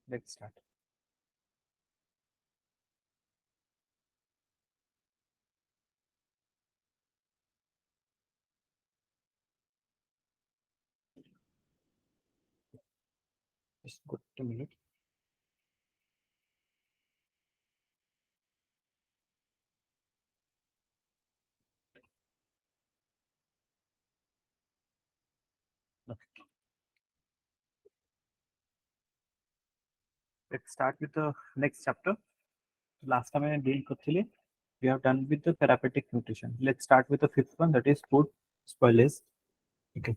Let's start. Just good a minute. Okay. Let's start with the next chapter. Last time I deal करथिले, we have done with the therapeutic nutrition. Let's start with the fifth one, that is food spoilage. Okay.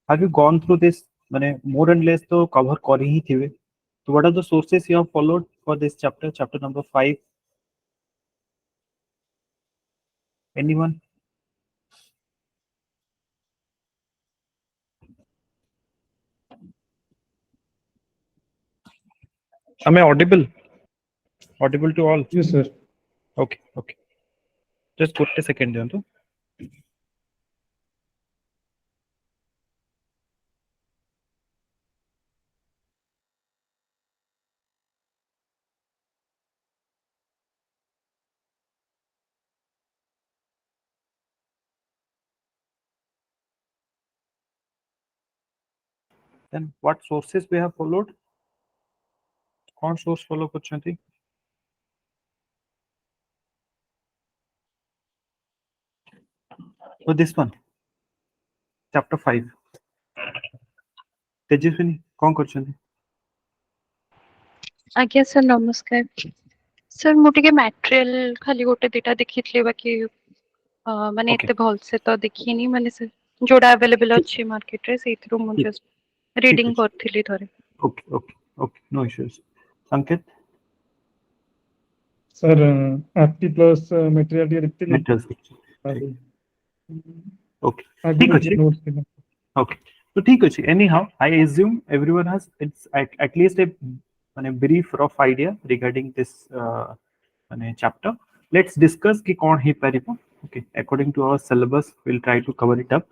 Have you gone through this? माने more and less तो cover कर ही थिवे. So what are the sources you have followed for this chapter? Chapter number 5. Anyone? Am I audible? Audible to all? Yes, sir. Okay. Okay. Just put a second दियंतु. Then what sources we have followed? कौन source follow करछंती? So this one, chapter 5. Tejaswini कौन करछंती? आज्ञा sir नमस्कार sir मु टिके material खाली गोटे दिटा देखितले बाकी माने Okay. एते भल से तो देखिनी माने सर जोडा अवेलेबल अछि मार्केट रे सेथरो मु ठीक- जस्ट रीडिंग करथिली थरे. Okay, okay, okay, no issues. Sanket, Sir, 80 plus material here इतने metals. आगे Okay, आगे ठीक कुछ अछि. notes देना. Okay, so ठीक अछि. Anyhow, I assume everyone has it's at least a माने brief rough idea regarding this माने chapter. Let's discuss कि कौन ही परिपो. Okay, according to our syllabus, we'll try to cover it up.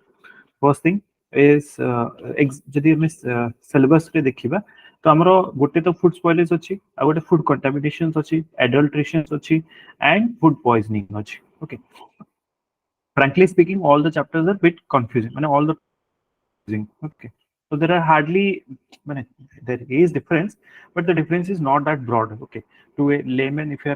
First thing is जदि हम syllabus रे देखिबा तो हमरो गोटे तो food spoilage अछि आ गोटे food contaminations अछि, adulterations अछि and food poisoning अछि. Okay, frankly speaking all the chapters are bit confusing, माने all the confusing. Okay, so there are hardly माने there is difference, but the difference is not that broad. Okay, to a layman, if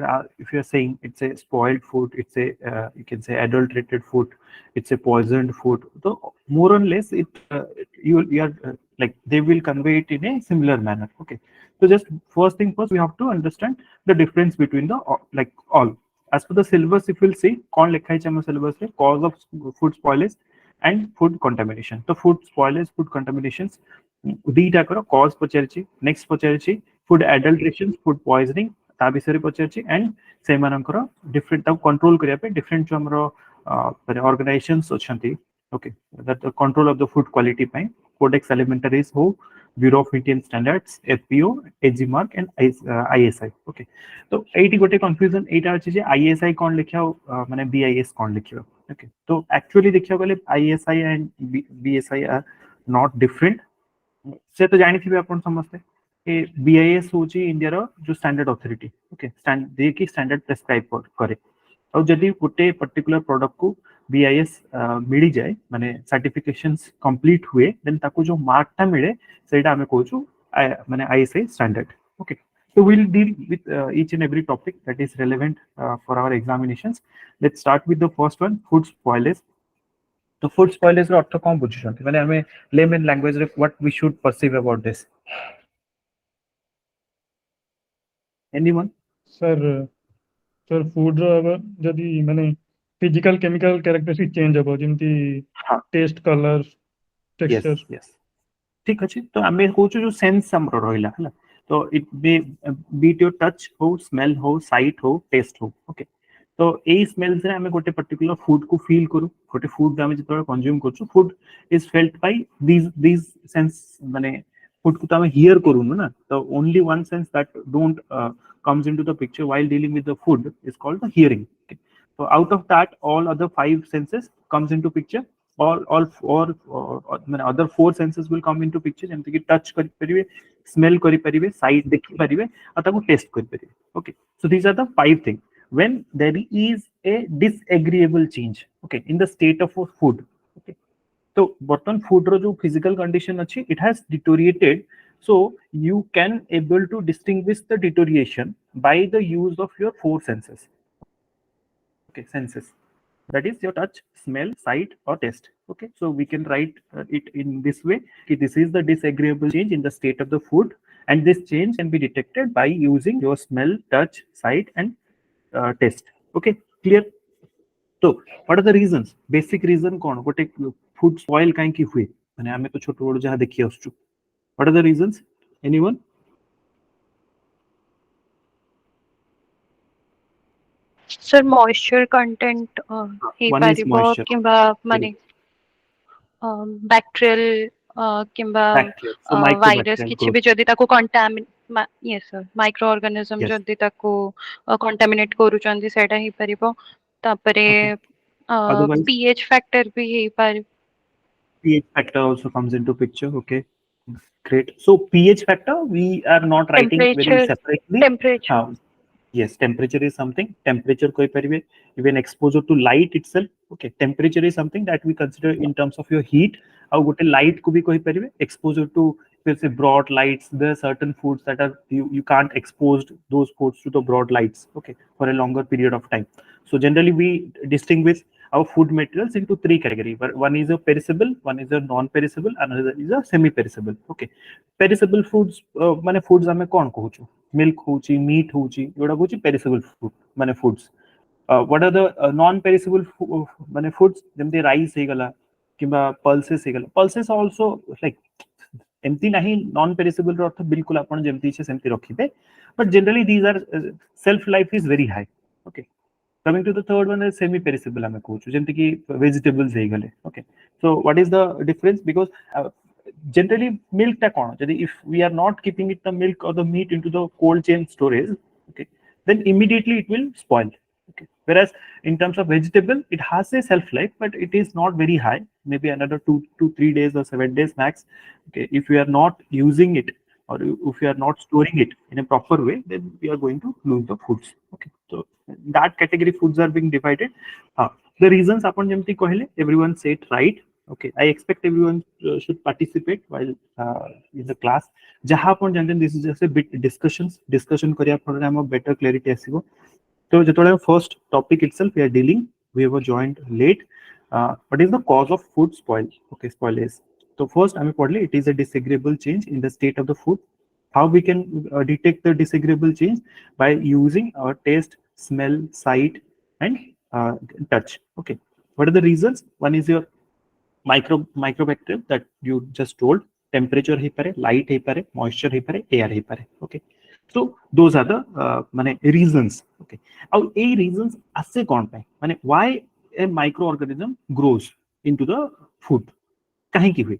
you're saying it's a spoiled food, it's a you can say adulterated food, it's a poisoned food, so more or less you are like they will convey it in a similar manner. Okay, so just first thing first, we have to understand the difference between the like all. As per the syllabus, if you'll see कौन लिखा है चैमा syllabus रे, cause of food spoilage and food contamination. तो food spoilage, food contaminations दीटा कर cause पचारछि, next पचारछि food adulteration, food poisoning ता विषय पचारछि and से मानकर different ता control करिया पे different जो हमरो organizations अछंती. Okay, that the control of the food quality ପାଇଁ Codex Alimentarius हो, Bureau of Indian Standards, FPO, AG Mark and ISI. Okay, तो एटी गोटे confusion एटा अछि जे ISI कोन लिखियो माने BIS कोन लिखियो. Okay, तो actually देखियो गले ISI and BSI are not different. से तो जानि थिबे आपण समझते ए BIS होची इंडिया रो जो स्टैंडर्ड अथॉरिटी. ओके, दे की स्टैंडर्ड प्रेस्क्राइब करे और जदि गोटे पर्टिकुलर प्रोडक्ट को BIS मिली जाए माने सर्टिफिकेशंस कंप्लीट हुए देन ताको जो मार्क ता मिले सेटा हमें कहूछु माने ISI standard. Okay, so we'll deal with each and every topic that is relevant for our examinations. Let's start with the first one, food spoilage. तो food spoilage रो अर्थ कोन बुझिसंती माने हमें layman language रे what we should perceive about this? Anyone? Sir, sir, food रो अगर जदि माने physical chemical characteristic change हबो जेमति हाँ. taste color Yes, texture. yes. ठीक अछि. तो हमें कहूछु जो सेंस हमरो रहिला हला, तो इट बीट योर टच हो, स्मेल हो, साइट हो, टेस्ट हो. ओके, तो ए स्मेल से हमें गोटे पर्टिकुलर फूड को फील करू. गोटे फूड हमें जतबे कंज्यूम करछु, food is felt by these sense माने फूड को तो हमें हियर करू ना, तो only one sense that don't comes into the picture while dealing with the food is called the hearing. Okay, so out of that all other 5 senses comes into picture. All other 4 senses will come into picture. जमते कि touch कर परिवे, smell kari paribe, size dekhi paribe, ataku taste kari paribe. Okay, so these are the 5 things. When there is a disagreeable change, okay, in the state of a food, okay, so bottom food ro jo physical condition achi, it has deteriorated. So you can able to distinguish the deterioration by the use of your 4 senses. Okay, senses, that is your touch, smell, sight, or taste. Okay, so we can write it in this way. Okay, this is the disagreeable change in the state of the food, and this change can be detected by using your smell, touch, sight, and taste. Okay, clear? So what are the reasons? Basic reason कौन गोटे food spoil काहे की हुए माने हमें तो छोट बड़ जहाँ देखि आसुछु. What are the reasons? Anyone? sir moisture content ହେଇ One is ପାରିବ moisture. କିମ୍ବା ମାନେ bacterial କିମ୍ବା Bacteria. So virus microbacterial କିଛି growth. ବି ଯଦି ତାକୁ yes sir microorganism Yes. ଯଦି ତାକୁ contaminate କରୁଛନ୍ତି ସେଇଟା ହେଇପାରିବ. ତାପରେ Okay. Otherwise, pH factor ବି ହେଇପାରିବ. pH factor also comes into picture. Okay, great. So pH factor we are not writing very temperature separately. temperature Yes, temperature is something. Temperature koi paribe, even exposure to light itself. Okay, temperature is something that we consider in terms of your heat. How gote light ko bhi koi paribe, exposure to, let's say, broad lights. There are certain foods that are you can't expose those foods to the broad lights. Okay, for a longer period of time. So generally we distinguish our food materials into 3 categories. One is a perishable, one is a non-perishable, another is a semi-perishable. Okay, perishable foods माने foods आमे कौन कहूचु? Milk होची, meat होची, जोड़ा कहूची perishable food माने foods. What are the non-perishable माने foods? जेमते rice हे गला, किंबा pulses हे गला. Pulses also like एमती नहीं non-perishable रो अर्थ बिल्कुल आपण जेमती इच्छे सेमती रखिबे. But generally these are shelf life is very high. Okay. Coming to the third one is semi-perishable ame kochu jemti ki vegetables he gale. Okay, so what is the difference? Because generally milk ta kon jodi if we are not keeping it the milk or the meat into the cold chain storage, okay, then immediately it will spoil. Okay, whereas in terms of vegetable it has a shelf life but it is not very high, maybe another 2 to 3 days or 7 days max. Okay, if we are not using it or if we are not storing it in a proper way, then we are going to lose the foods. Okay, so that category foods are being divided. The reasons upon jemti कहले, everyone said right. Okay, I expect everyone should participate while in the class. जहाँ अपन जानते हैं, this is just a bit discussion करिया for हम better clarity आसीबो. So जेतोले first topic itself we are dealing, we have joined late. What is the cause of food spoil? Okay, spoilage. So first I पढ़ले, it is a disagreeable change in the state of the food. How we can detect the disagreeable change? By using our taste, smell, sight, and touch. Okay, what are the reasons? One is your microbacterium that you just told. Temperature he pare, light he pare, moisture he pare, air he pare. Okay, so those are the mane reasons. Okay, now a reasons asse kon pai mane why a microorganism grows into the food kahi ki hui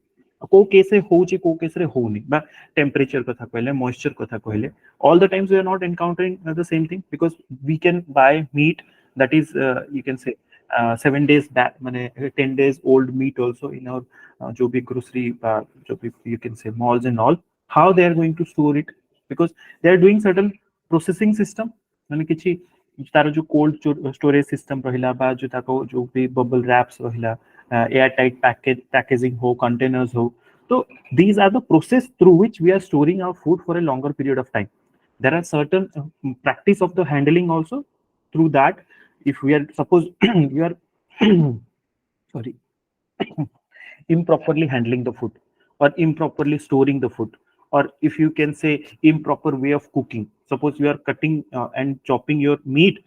को केसे होची को केसे होनी बा temperature कथा कहले moisture कथा कहले all the times we are not encountering the same thing because we can buy meat that is you can say 7 days back माने 10 days old meat also in our जो भी grocery जो भी you can say malls and all. How they are going to store it? Because they are doing certain processing system माने किछि तार जो cold storage system रहिला बा जो ताको जो भी बबल रैप्स रहिला airtight packaging ho, containers ho. So these are the process through which we are storing our food for a longer period of time. There are certain practice of the handling also through that. If we are suppose we are sorry improperly handling the food or improperly storing the food, or if you can say improper way of cooking. Suppose you are cutting and chopping your meat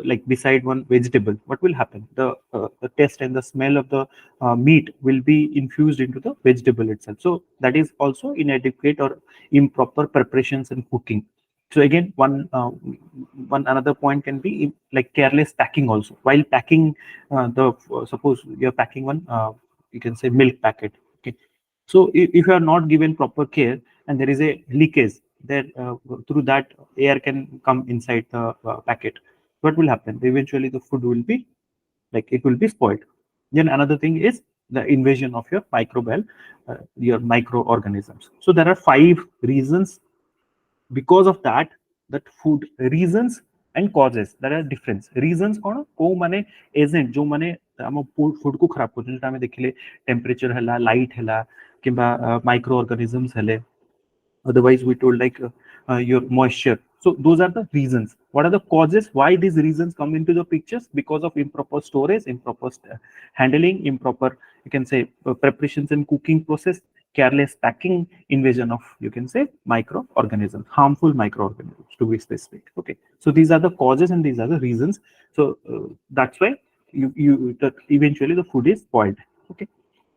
like beside one vegetable, what will happen? The taste and the smell of the meat will be infused into the vegetable itself. So that is also inadequate or improper preparations and cooking. So again, one another point can be like careless packing also. While packing suppose you're packing one you can say milk packet. Okay, so if you are not given proper care and there is a leakage there through that air can come inside the packet, what will happen? Eventually the food will be like it will be spoiled. Then another thing is the invasion of your microbial, your microorganisms. So there are 5 reasons. Because of that, that food reasons and causes, there are difference. Reasons कौन को माने agent जो माने हम food को खराब कर जेटा हमें देखले टेम्परेचर हला लाइट हला किंबा माइक्रो ऑर्गेनिजम्स हले, otherwise we told like your moisture. So those are the reasons. What are the causes why these reasons come into the pictures? Because of improper storage, improper handling, improper, you can say, preparations and cooking process, careless packing, invasion of, you can say, microorganisms, harmful microorganisms to be specific. Okay, so these are the causes and these are the reasons. So that's why eventually the food is spoiled. Okay,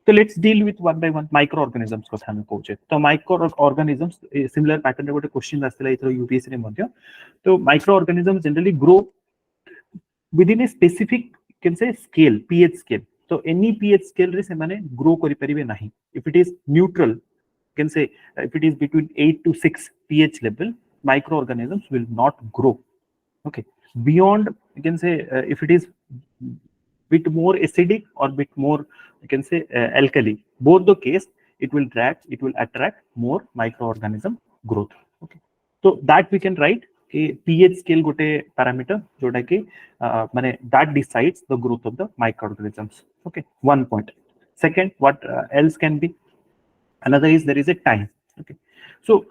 so let's deal with one by one microorganisms को हमें पहुंचे. तो microorganisms similar pattern रे ଗୋଟେ question आस्थिला ether UPSC रे मध्य. तो microorganisms generally grow within a specific, you can say, scale, pH scale. So any pH scale रे ସେମାନେ grow करि परिबे नाही. If it is neutral, you can say if it is between 8 to 6 pH level, microorganisms will not grow. Okay, beyond, you can say, if it is bit more acidic or bit more, you can say, alkali, both the case it will attract more microorganism growth. Okay, so that we can write a pH scale gote parameter jota ki mane that decides the growth of the microorganisms. Okay, one point. Second, what else can be? Another is there is a time. Okay, so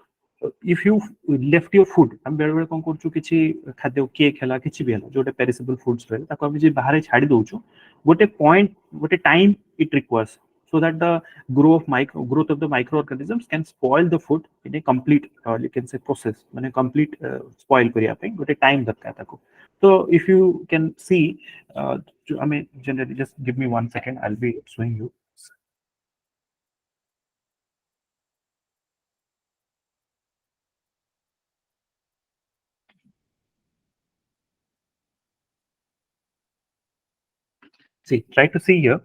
if you left your food, हम बेले बेले कौन करचु किछि खाद्य cake हला किछि भी हला जोटे पेरिसेबल फूड्स रहे ताको हम जे बाहर छाडी दोचु गोटे पॉइंट गोटे time it requires so that the growth of the microorganisms can spoil the food in a complete, you can say, process, mane complete spoil kariya pai gote time darkar taku. So if you can see, I mean, generally, just give me 1 second, I'll be showing you. See, try to see here.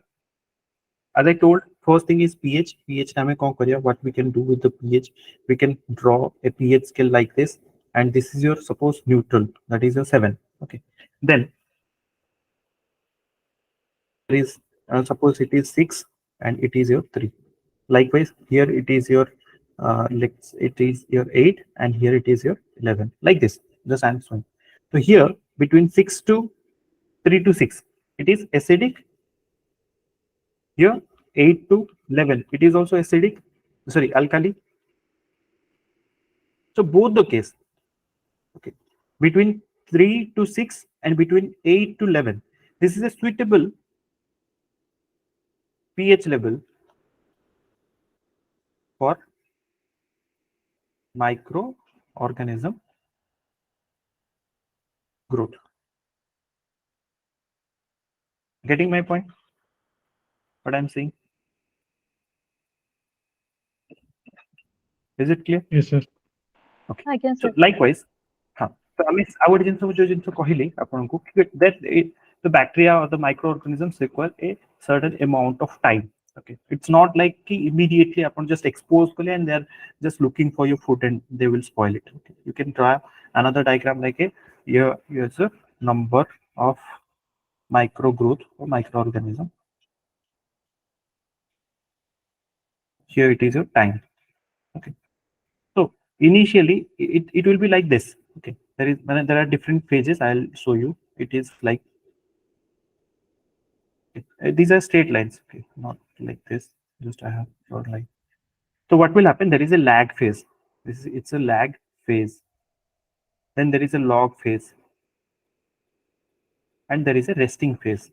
As I told, first thing is pH. pH hame kaun kariya, what we can do with the pH, we can draw a pH scale like this, and this is your, suppose, neutral, that is your 7. Okay, then there is suppose it is 6 and it is your 3. Likewise here it is your it is your 8 and here it is your 11, like this, just I'm showing. So here between 6 to 3 to 6 it is acidic. Here 8 to 11 it is also acidic, sorry, alkali. So both the case, okay, between 3 to 6 and between 8 to 11, this is a suitable pH level for microorganism growth. Getting my point? What I'm saying? Is it clear? Yes, sir. Okay. I guess So likewise, so I mean, I would just कहली आपनको that the bacteria or the microorganisms require a certain amount of time. Okay, it's not like immediately upon just expose and they're just looking for your food and they will spoil it. Okay, you can draw another diagram like a here's a number of micro growth or microorganism. Here it is your time. Okay, so initially it will be like this. Okay, there are different phases. I'll show you. It is like these are straight lines. Okay, not like this. Just I have drawn line. So what will happen? There is a lag phase. It's a lag phase. Then there is a log phase, and there is a resting phase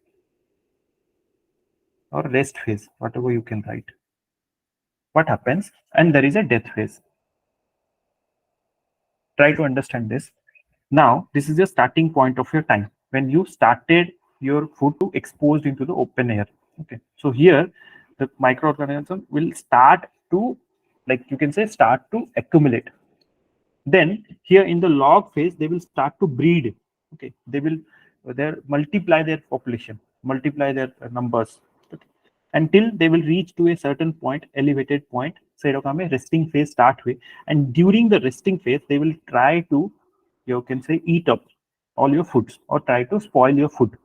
or rest phase, whatever you can write. What happens? And there is a death phase. Try to understand this. Now, this is the starting point of your time when you started your food to exposed into the open air. Okay, so here the microorganism will start to, like you can say, start to accumulate. Then here in the log phase, they will start to breed. Okay, they will multiply their population, multiply their numbers, okay, until they will reach to a certain point, elevated point. Say, resting phase start with, and during the resting phase, they will try to, you can say, eat up all your foods or try to spoil your food.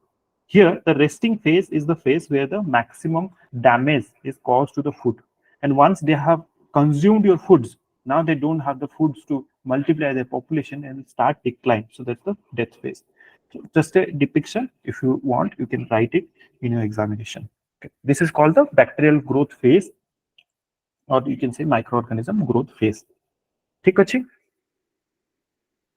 Here the resting phase is the phase where the maximum damage is caused to the food, and once they have consumed your foods, now they don't have the foods to multiply their population and start decline. So that's the death phase. So just a depiction, if you want you can write it in your examination. Okay. This is called the bacterial growth phase, or you can say microorganism growth phase. ठीक अछि?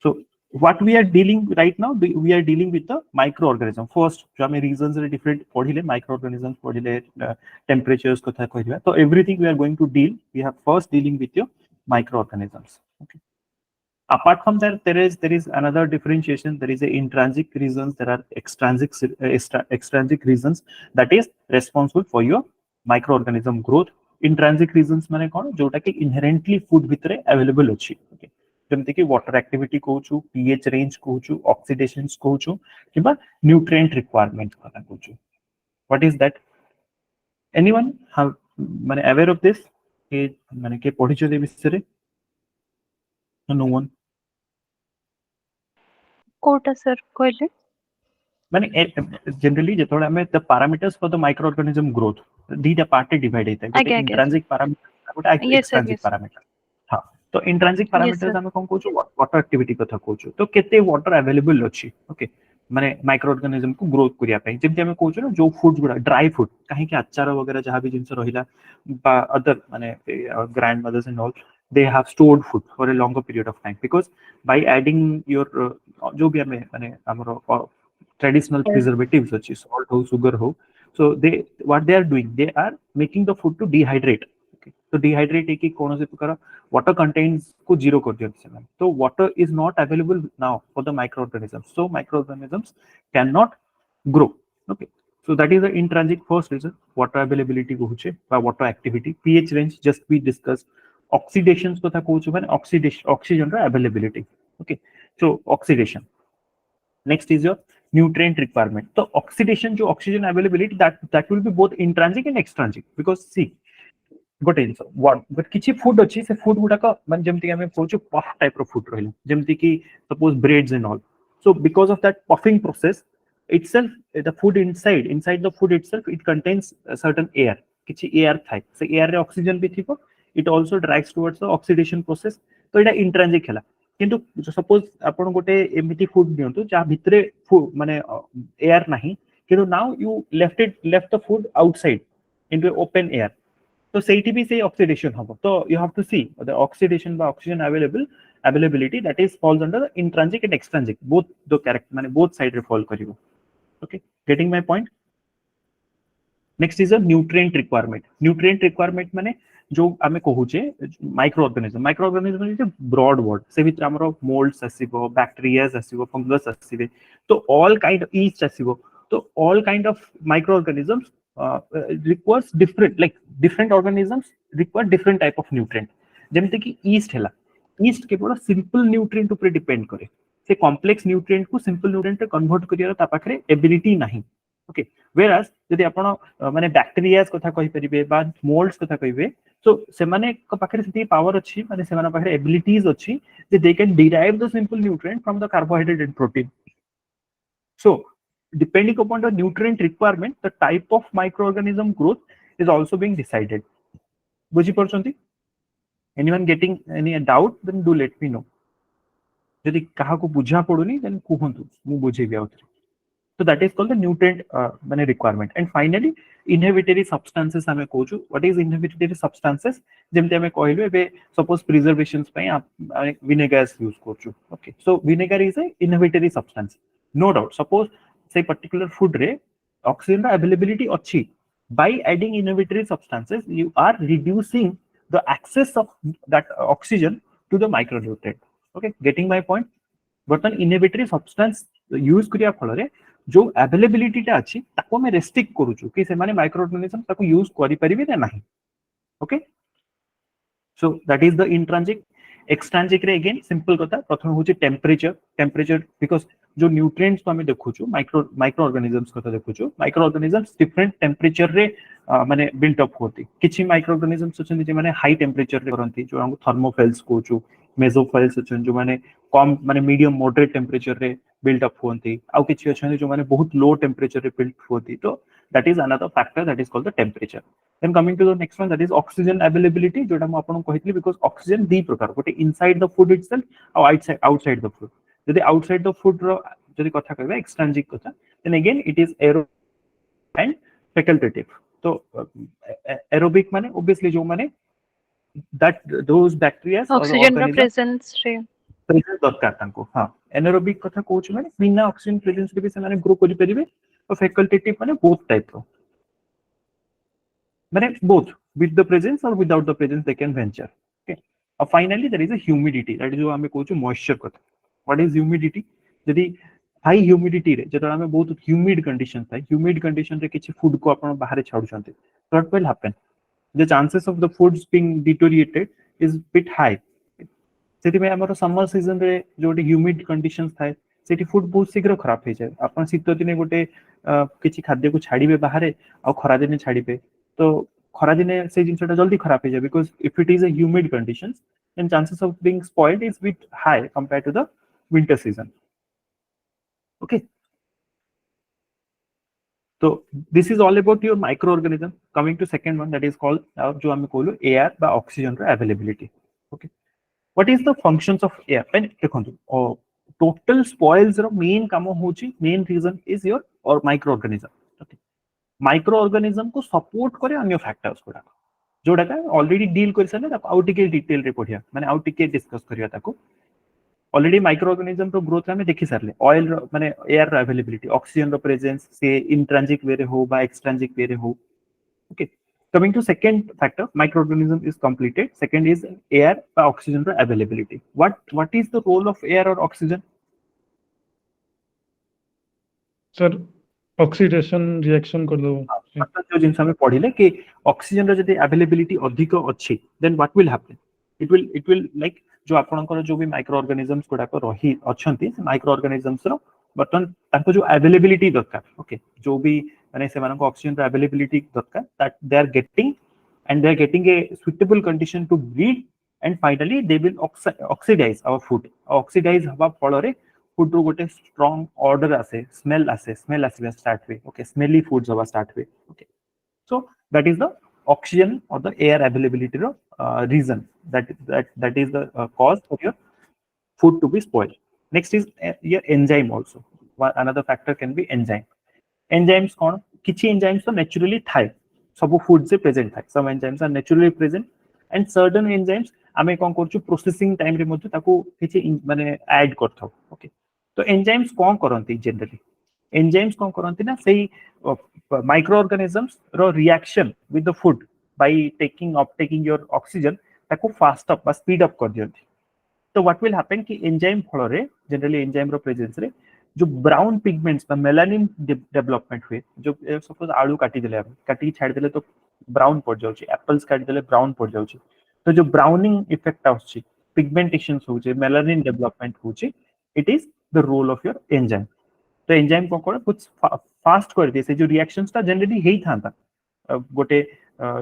So what we are dealing right now, we are dealing with the microorganism. First जो हमें reasons रे different पढ़िले, microorganisms पढ़िले, temperatures कथा कहिबा, so everything we are going to deal, we have first dealing with your microorganisms. Okay. Apart from that, there is another differentiation. There is a intrinsic reasons, there are extrinsic reasons that is responsible for your microorganism growth. Intrinsic reasons माने कौन, जोटा कि inherently food भितरे available अछि. Okay. जमते कि water activity कहूछु, pH range कहूछु, oxidations कहूछु, किबा nutrient requirement कथा कहूछु. What is that? Anyone have माने aware of this? के माने के पढ़िছো दे विषय? No one. कोटा सर कहले माने generally जेतोळे हमें the parameters for the microorganism growth दीटा पार्ट डिवाइड होता है, गोटे इंट्रिंसिक पैरामीटर गोटे एक्सट्रिंसिक पैरामीटर. हां, तो इंट्रिंसिक पैरामीटर्स हमें कोन कहूछु, वाटर एक्टिविटी कथा कहूछु. तो केते वाटर अवेलेबल अछि, ओके, माने माइक्रोऑर्गेनिज्म को ग्रोथ करिया पई. जेमति हमें कहूछु ना, जो फूड्स गुडा ड्राई फूड काहे कि अचार वगैरह जहां भी जिंस रहिला बा अदर माने grand mothers and all, they have stored food for a longer period of time, because by adding your जो भी हमें माने हमरो traditional preservatives अच्छी, salt हो, sugar हो, so what they are doing, they are making the food to dehydrate. Okay. So dehydrate एक एक कौन से प्रकार water contains को zero कर दिया इसमें. So water is not available now for the microorganisms, so microorganisms cannot grow. Okay. So that is the intrinsic first reason, water availability को होचे by water activity. pH range just we discussed. Oxidations को था coach में oxygen का availability. Okay. So oxidation. Next is your nutrient requirement. So oxidation जो oxygen availability, that will be both intrinsic and extrinsic, because see गोटे जिंस what but किछि food अछि, से food गुडा का मन जेमति हमें कहूछु puff type of food रहला, जेमति कि suppose breads and all. So because of that puffing process itself, the food inside the food itself, it contains a certain air, किछि air थाई, से air रे oxygen भी थिबो, it also drives towards the oxidation process. तो एटा intrinsic हैला. किंतु suppose आपण गोटे एमिति फूड दियंतु जा भितरे माने एयर नाही, किंतु now you left the food outside into open air, तो सेठी भी से ऑक्सीडेशन हबो. तो you have to see the oxidation by oxygen availability, that is falls under the intrinsic and extrinsic, both the character माने both side रे fall करिवो. Okay, getting my point. Next is a nutrient requirement. Nutrient requirement माने जो आमे कहूचे microorganism is a broad word. से भितर हमरो मोल्ड्स आसीबो, बैक्टीरियाज आसीबो, फंगस आसीबे, तो ऑल काइंड ऑफ ईस्ट आसीबो. तो all kind of microorganisms requires different organisms require different type of nutrient. जेमते कि ईस्ट हैला, ईस्ट केवल सिंपल न्यूट्रिएंट ऊपर डिपेंड करे, से कॉम्प्लेक्स न्यूट्रिएंट को सिंपल न्यूट्रिएंट कन्वर्ट करियार ता पाखरे एबिलिटी नाही. ओके, whereas जदि आपण माने बैक्टीरियाज कथा कहि परिबे बा मोल्ड्स कथा कहिबे, so सेमाने को पाखरे सेती पावर अछि, माने सेमाना पाखरे एबिलिटीज अछि जे they can derive the simple nutrient from the carbohydrate and protein. So depending upon the nutrient requirement, the type of microorganism growth is also being decided. बुझी परछंती? Anyone getting any doubt, then do let me know. जदि काहा को बुझा पडुनी, then कुहंतु मु बुझेबी आउथरे. So that is called the nutrient requirement. And finally, inhibitory substances हमें कहूछु. What is inhibitory substances? जेमते हमें कहलु एबे suppose preservations पई आप vinegar use करछु. Okay, so vinegar is a inhibitory substance, no doubt. Suppose say particular food रे oxygen availability अच्छी, by adding inhibitory substances you are reducing the access of that oxygen to the micronutrient. Okay, getting my point? बर्तन inhibitory substance use करिया फल रे जो availability टा अछि ताको में रेस्ट्रिक्ट करूछु कि से माने माइक्रोऑर्गेनिज्म ताको यूज करि परिबे ना नाही. Okay, so that is the intrinsic. Extrinsic रे अगेन सिंपल कथा, प्रथम होची टेम्परेचर बिकॉज़ जो न्यूट्रिएंट्स हमें देखुछु माइक्रोऑर्गेनिज्म्स कथा देखुछु, माइक्रोऑर्गेनिज्म्स डिफरेंट टेम्परेचर रे माने बिल्ट अप होती. किछि माइक्रोऑर्गेनिज्म्स अछन जे माने हाई टेम्परेचर रे करंती, जो थर्मोफाइल्स कहूछु, मेसोफाइल्स अछन जो माने कम माने मीडियम मॉडरेट टेम्परेचर रे built up हुंती आउ किछि अछन जो माने बहुत लो टेम्परेचर रे बिल्ड होती तो that is another factor that is called the temperature. Then coming to the next one, that is oxygen availability जोटा हम आपन कहितली because oxygen दी प्रकार गोटे inside the food itself और outside the food. जदि outside the food रो जदि कथा कहबा extrinsic कथा then again it is aerobic and facultative. तो aerobic माने obviously जो माने that those bacteria or oxygen रो organism प्रेजेंस रे प्रेजेंस दरकार तांको हां एनारोबिक कथा कहूछ माने बिना ऑक्सीजन प्रेजेंस रे भी से माने ग्रो करि परिबे और फैकल्टेटिव माने बोथ टाइप रो माने both with the presence or without the presence they can venture. Okay, finally there is a humidity, that is जो हमें कहूछ moisture कथा. What is humidity? यदि हाई ह्यूमिडिटी रे जतो हमें बहुत ह्यूमिड कंडीशन थाय ह्यूमिड कंडीशन रे किछि फूड को आपण बाहर छाडु छन्ते what will happen the chances of the foods being deteriorated is bit high. सेति में हमर समर सीजन रे जोटी ह्यूमिड कंडीशंस थाय सेति फूड बहुत शीघ्र खराब हो जाय आपण शीत दिने गोटे किछि खाद्य को छाडीबे बाहर आ खरा दिने छाडीबे तो खरा दिने से जिंसटा जल्दी खराब हो जाय because if it is a humid conditions then chances of being spoiled is bit high compared to the winter season. Okay, so this is all about your microorganism. Coming to second one, that is called जो हम कहलो air बा oxygen row availability. Okay, what is the functions of air? When देखो total spoils रो main काम होची main reason is your or microorganism. Okay, microorganism को support करे अन्य factors गुडा जोडा का ऑलरेडी डील कर सने ताको आउट के डिटेल रे पढिया माने आउट के डिस्कस करिया ताको ऑलरेडी माइक्रोऑर्गेनिज्म रो ग्रोथ हमें देखि सारले ऑयल माने एयर रो अवेलेबिलिटी ऑक्सीजन रो प्रेजेंस से इंट्रिंसिक वे रे हो बा एक्सट्रिंसिक वे रे हो. Okay, coming to second factor, microorganism is completed. Second is air by oxygen ro availability. What is the role of air or oxygen? Sir oxidation reaction कर दो मतलब जो जिनस हमें पढिले कि ऑक्सीजन रो जदि अवेलेबिलिटी अधिक अछि then what will happen it will like जो आपनकर जो भी माइक्रोऑर्गेनिजम्स गुडा को रही अछंती माइक्रो ऑर्गेनिजम्स रो बटन ताको जो अवेलेबिलिटी दरकार. ओके, जो भी माने से मानको ऑक्सीजन रो अवेलेबिलिटी दरकार that they are getting and they are getting a suitable condition to breed and finally they will oxidize our food. Oxidize हवा फल रे फूड रो गोटे स्ट्रांग ऑर्डर आसे स्मेल आसे स्टार्ट वे. ओके, स्मेली फूड्स हवा स्टार्ट वे. Okay, so that is the oxygen or the air availability ro reason that is the cause for your food to be spoiled. Next is your enzyme also. Another factor can be enzyme. Enzymes कौन किछि enzymes तो naturally थाय सब food से present थाय. some enzymes are naturally present and certain enzymes आमे कोन करछु processing time रे मध्ये ताको किछि माने ऐड करथौ. ओके, तो एंजाइम्स कोन करंती जनरली एंजाइम्स कोन करंती ना सेही माइक्रोऑर्गेनिजम्स रो reaction with the food by taking your oxygen ताको फास्ट अप बा स्पीड अप कर दियंती. तो व्हाट विल हैपन कि एंजाइम फल रे जनरली एंजाइम रो प्रेजेंस रे जो ब्राउन पिगमेंट्स बा मेलानिन डेवलपमेंट हुए. जो सपोज आलू काटी देले हम काटी छाड़ देले तो ब्राउन पड़ जाउची एप्पल्स काटी देले ब्राउन पड़ जाउची. तो जो ब्राउनिंग इफेक्ट आउची पिगमेंटेशंस होचे मेलानिन डेवलपमेंट होचे it is the role of your enzyme. तो एंजाइम को कोन कुछ फास्ट कर दे से जो रिएक्शंस ता जनरली हेई थांता गोटे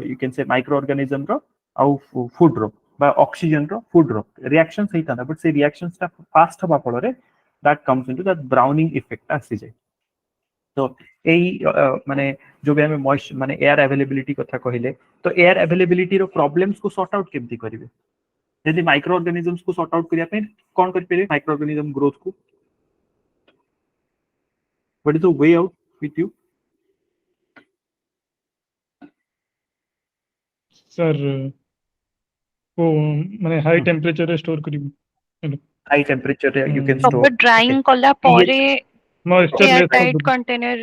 यू कैन से माइक्रोऑर्गेनिज्म रो आउ फूड रो बा ऑक्सीजन रो फूड रो रिएक्शंस हेई थांता बट से रिएक्शंस ता फास्ट हबा फल रे that comes into that browning effect आसी जाय. तो एई माने जो भी हमें मॉइस्चर माने एयर अवेलेबिलिटी कथा कहिले तो एयर अवेलेबिलिटी रो प्रॉब्लम्स को सॉर्ट आउट केमती करिवे यदि माइक्रो ऑर्गेनिजम्स को सॉर्ट आउट करिया पे कोन कर पेरे माइक्रो ऑर्गेनिज्म ग्रोथ को what is the way out with you sir वो माने हाई टेम्परेचर रे स्टोर करिबो हाई टेम्परेचर रे यू कैन सब स्टोर ड्राइंग कला परे moisture air less tight container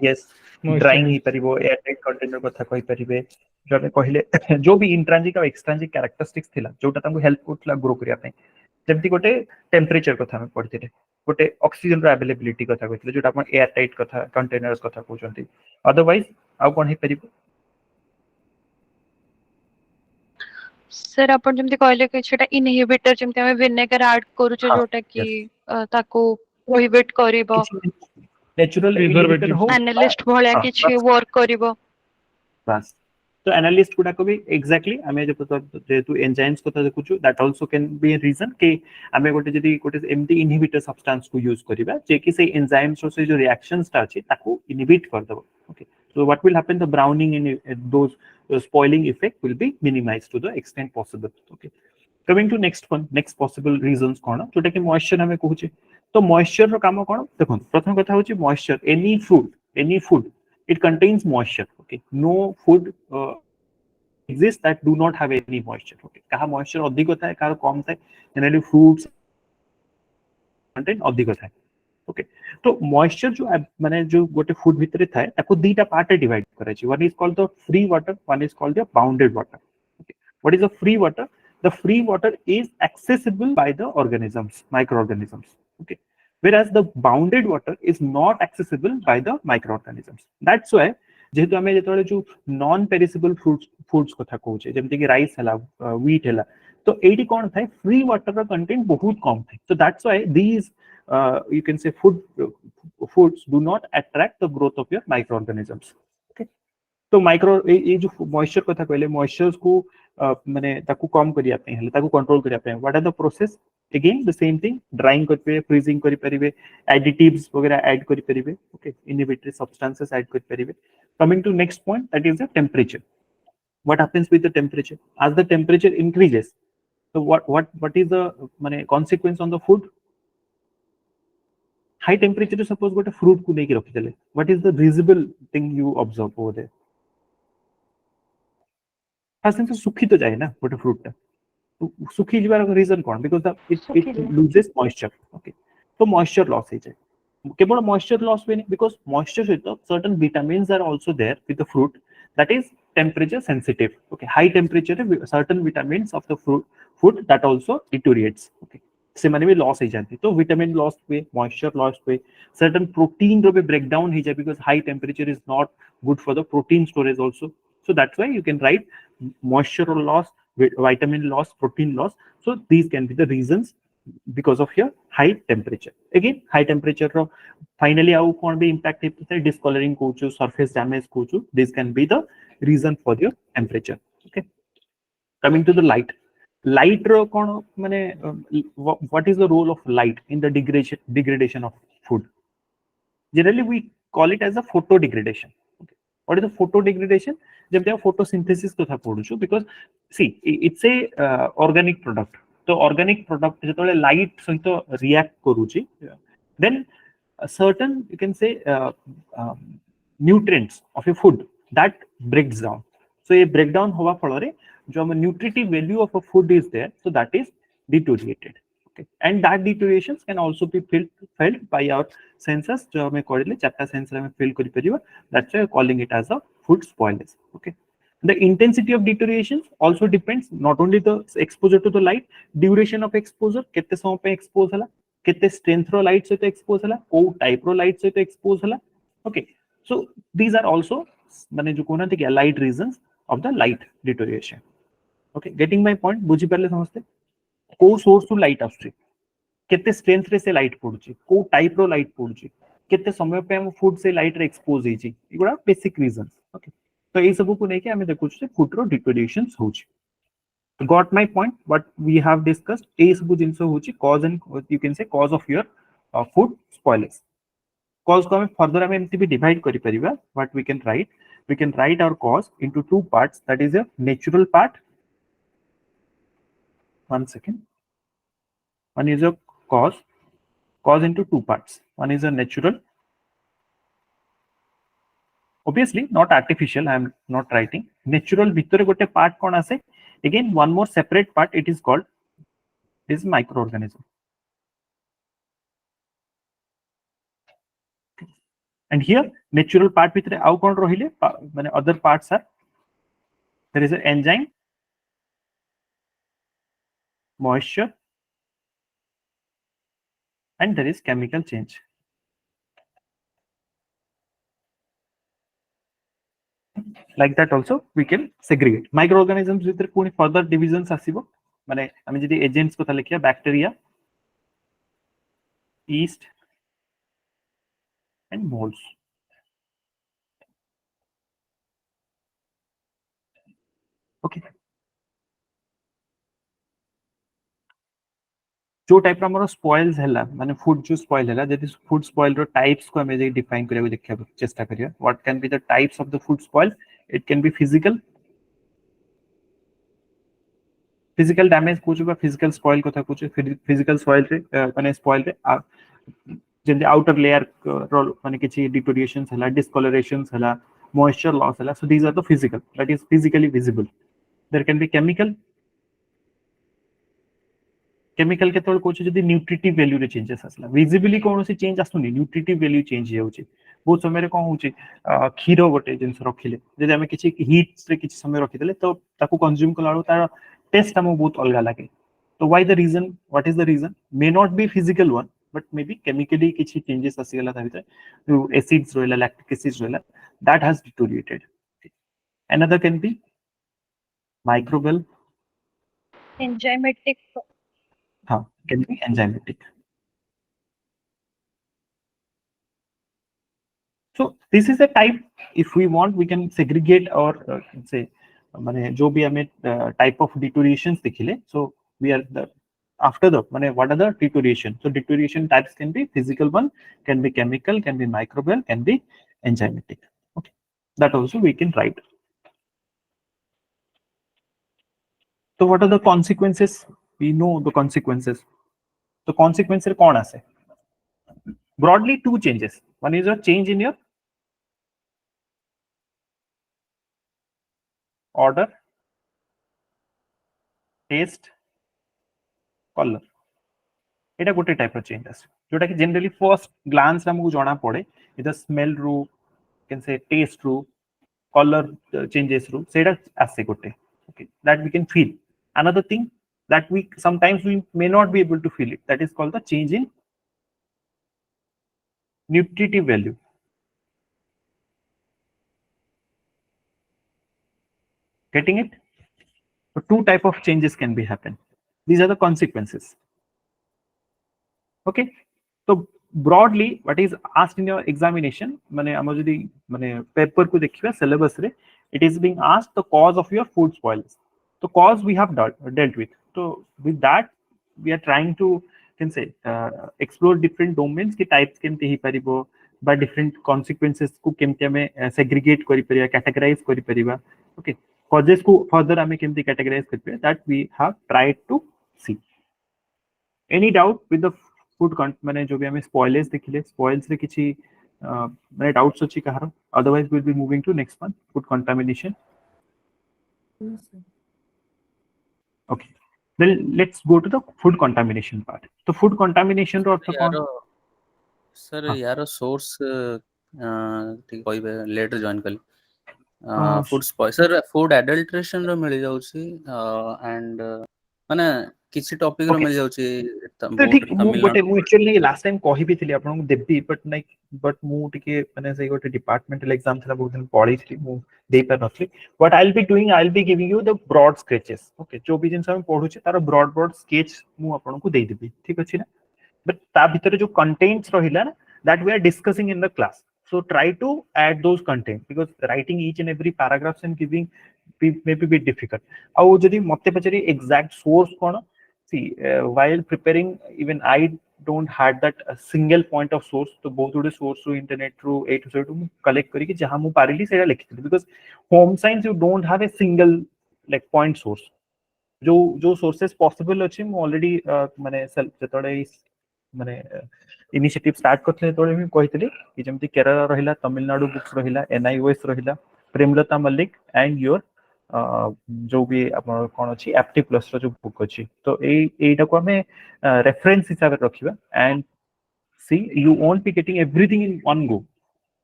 yes drying ही परिबो एयर टाइट कंटेनर कथा कहि परिबे जो हमें कहिले जो भी इंट्रिंसिक और एक्सट्रिंसिक कैरेक्टरिस्टिक्स थिला जोटा तांको हेल्प करथला ग्रो करिया पे जेमती गोटे टेम्परेचर कथा में पढ़ते गोटे ऑक्सीजन रो अवेलेबिलिटी कथा कहथिले जोटा अपन एयर टाइट कथा कंटेनर्स कथा कहउचंती. अदरवाइज आ कोन हे परिबो सर अपन जेमती कहले कि छटा इनहिबिटर जेमती हम विनेगर ऐड करू छ जोटा कि ताको प्रोहिबिट करिवो नेचुरल इनहिबिटर हो एनालिस्ट भलिया किछि वर्क करिवो बस. तो एनालिस्ट गुडा को भी एग्जैक्टली आमे जेतु एंजाइम्स को देखुछु that also can be a reason कि आमे गोटे जदी गोटे एमटी इनहिबिटर सब्सटेंस को यूज करिबा जे कि से एंजाइम्स रो से जो रिएक्शंस ता अछि ताको इनहिबिट कर दबो okay so what will happen the browning in those spoiling effect will be minimized to the extent possible okay coming to next possible reasons कोन जोटा कि मॉइस्चर हमें कहूचे तो मॉइस्चर रो काम कोन देखो प्रथम कथा होची moisture any food it contains moisture okay no food exist that do not have any moisture okay कहा moisture अधिक होता है कहा कम होता है जनरली फ्रूट्स कंटेंट अधिक होता है ओके तो मॉइस्चर जो माने जो गोटे फूड भितरे थाए ताको दीटा पार्ट डिवाइड करा छी one is called the free water one is called the bounded water okay what is the free water the free water is accessible by the organisms microorganisms okay whereas the bounded water is not accessible by the microorganisms that's why जेहेतु आमे जेतले जो non perishable foods कथा कहूचे जेमति कि rice हला wheat हला तो AD कोन थाए free water का कंटेंट बहुत कम थाए so that's why these you can say foods do not attract the growth of your microorganisms okay तो माइक्रो ये जो मॉइस्चर कथा कहले मॉइस्चर्स को माने ताकू कम करिया पे हले ताकू कंट्रोल करिया पे what are the process again the same thing drying कर पे फ्रीजिंग करि परिबे एडिटिव्स वगैरह ऐड करि परिबे ओके इनहिबिटरी सब्सटेंसेस ऐड करि परिबे coming to next point that is the temperature what happens with the temperature as the temperature increases so what is the माने consequence on the food high temperature suppose गोटे fruit को लेके रखि देले what is the visible thing you observe over there fast सुखी तो जाए ना गोटे फ्रूट टा सुखी जीवार रीजन कोन because it loses moisture okay तो moisture loss हो जाए केवल moisture loss way because moisture सहित certain vitamins are also there with the fruit that is temperature sensitive okay high temperature certain vitamins of the food that also deteriorates okay से माने भी loss हो जाती तो विटामिन लॉस हुए moisture loss हुए certain protein रो भी break down हो जाए because high temperature is not good for the protein storage also so that's why you can write moisture loss vitamin loss protein loss so these can be the reasons because of your high temperature again high temperature ro finally how can be impact है discoloring कोचु surface damage कोचु this can be the reason for your temperature okay coming to the light ro कोन माने what is the role of light in the degradation of food generally we call it as a photo degradation okay what is the photo degradation जब हम photosynthesis कथा पढुछु because see it's a organic product तो organic product जेतले light सहित react करूची then certain you can say nutrients of a food that breaks down so ये breakdown होवा फलरे जो हम nutritive value of a food is there so that is deteriorated okay and that deteriorations can also be felt by our senses जो हमें कहले चारटा sensor हमें feel करि परिबा that's why calling it as a food spoilage okay the intensity of deterioration also depends not only the exposure to the light duration of exposure केते समय पे expose हला केते स्ट्रेंथ रो लाइट सहित एक्सपोज हला को टाइप रो light सहित expose हला okay so these are also माने जो कोना थी light reasons of the light deterioration okay getting my point बुझी परले समझते को सोर्स टू लाइट आउटस्ट्रीम केते स्ट्रेंथ रे से लाइट पडुची को टाइप रो लाइट पडुची केते समय पे हम फूड से लाइट रे एक्सपोज हेची इगुडा बेसिक रीजंस ओके तो ए सब को लेके हमें देखु जे फूड रो डिटोरिएशंस होची got my point what we have discussed ए सब जिंस होची cause and you can say cause of your food spoilage cause को हमें फर्दर हमें एमती भी डिवाइड करि परिबा what we can write our cause into two parts that is a natural part one second one is a cause into two parts one is a natural obviously not artificial I am not writing natural bhitere gote part kon ase again one more separate part it is called is microorganism and here natural part bhitere au kon rohile mane other parts are there is an enzyme moisture and there is chemical change like that also we can segregate microorganisms with puni further divisions asibo mane ami jodi agents kotha likhiya bacteria yeast and molds okay जो type हमर spoils हैला माने food जो spoil हैला जदि food spoil रो types को हमें define करबा देखिया चेष्टा करिया what can be the types of the food spoil it can be physical damage कुछ बा फिजिकल स्पॉइल कथा कुछ फिजिकल स्पॉइल रे माने स्पॉइल रे जेंति आउटर लेयर रो माने किछि डिटोरिएशंस हला डिस्कलरेशंस हला मॉइस्चर लॉस हला so these are the physical that is physically visible there can be chemical chemical केतल कोच जदि न्यूट्रिटिव वैल्यू रे चेंजेस आसला विजिबली कोनोसी चेंज आसुनी न्यूट्रिटिव वैल्यू चेंज होउची बहुत समय रे कोन होउची खीर गोटे जिंस रखिले जदि हमें किछि हीट रे किछि समय रखिदेले तो ताकू कंज्यूम कला तार टेस्ट हमो बहुत अलग लागे तो why the reason what is the reason may not be physical one but may be chemically किछि चेंजेस आसीगला ता भितर जो एसिड्स रोइला लैक्टिक एसिड्स रोइला that has deteriorated another can be microbial enzymatic can be enzymatic. So this is a type. If we want, we can segregate or say, माने जो भी हमें type of deteriorations दिखिले. So we are the after the माने what are the deterioration? So deterioration types can be physical one, can be chemical, can be microbial, can be enzymatic. Okay, that also we can write. So what are the consequences? We know the consequences. The consequences कौन आसे? Broadly, two changes. One is a change in your order, taste, color. এটা গোटे type रो change आसे जोटा कि generally first glance हमको जणा पड़े इधर स्मेल रू कैन से टेस्ट रू कलर चेंजेस रू सेटा आसे गोटे okay that we can feel another thing that we sometimes we may not be able to feel it that is called the change in nutritive value getting it so two type of changes can be happen these are the consequences okay so broadly what is asked in your examination mane amar jodi mane paper ko dekhiba syllabus re it is being asked the cause of your food spoils so cause we have dealt with so with that we are trying to can say explore different domains ki types kemti hi paribo ba different consequences ku kemti ame segregate kari pariba categorize kari pariba okay causes ku further ame kemti categorize kari pariba that we have tried to see any doubt with the food माने जो भी हमें spoilers देखिले spoils रे किछि माने doubts अछि कहारो otherwise we'll be moving to next one food contamination okay then let's go to the food contamination part तो food contamination रो अर्थ कोन सर यार सोर्स ठीक कहबे लेट जॉइन कली food spoil sir food adulteration रो मिल जाउची एंड माने किछि टॉपिक रो मिल जाउची तो ठीक मु गोटे मु एक्चुअली लास्ट टाइम कहि भी थिली आपन को देबी बट मु टिके माने से गोटे डिपार्टमेंटल एग्जाम थला बहुत दिन पढी थी मु दे पर नथली what I will be doing I will be giving you the broad sketches okay जो भी जिंस हम पढु छी तार ब्रॉड स्केच मु आपन को दे देबी ठीक अछि ना बट ता भीतर जो कंटेंट्स रहिला ना that we are discussing in the class so try to add those content because writing each and every paragraphs and giving may be bit difficult au jodi motte pachari exact source kono see while preparing even I don't had that single point of source तो बहुत गुडे source row internet row A to Z row collect करी कि जहां मु पारिली सेटा लिखिथि because home science you don't have a single like point source जो sources possible अछि मु ऑलरेडी माने जतडे माने इनिशिएटिव स्टार्ट करथले तोळे मी कहितली कि जेमति केरला रहिला तमिलनाडु बुक्स रहिला NIOS रहिला प्रेमलता मल्लिक एंड योर जो भी अपन कोन अछि एप्टी प्लस रो जो बुक अछि तो एटा को हमें रेफरेंस हिसाब से रखिबा and see you won't be getting everything in one go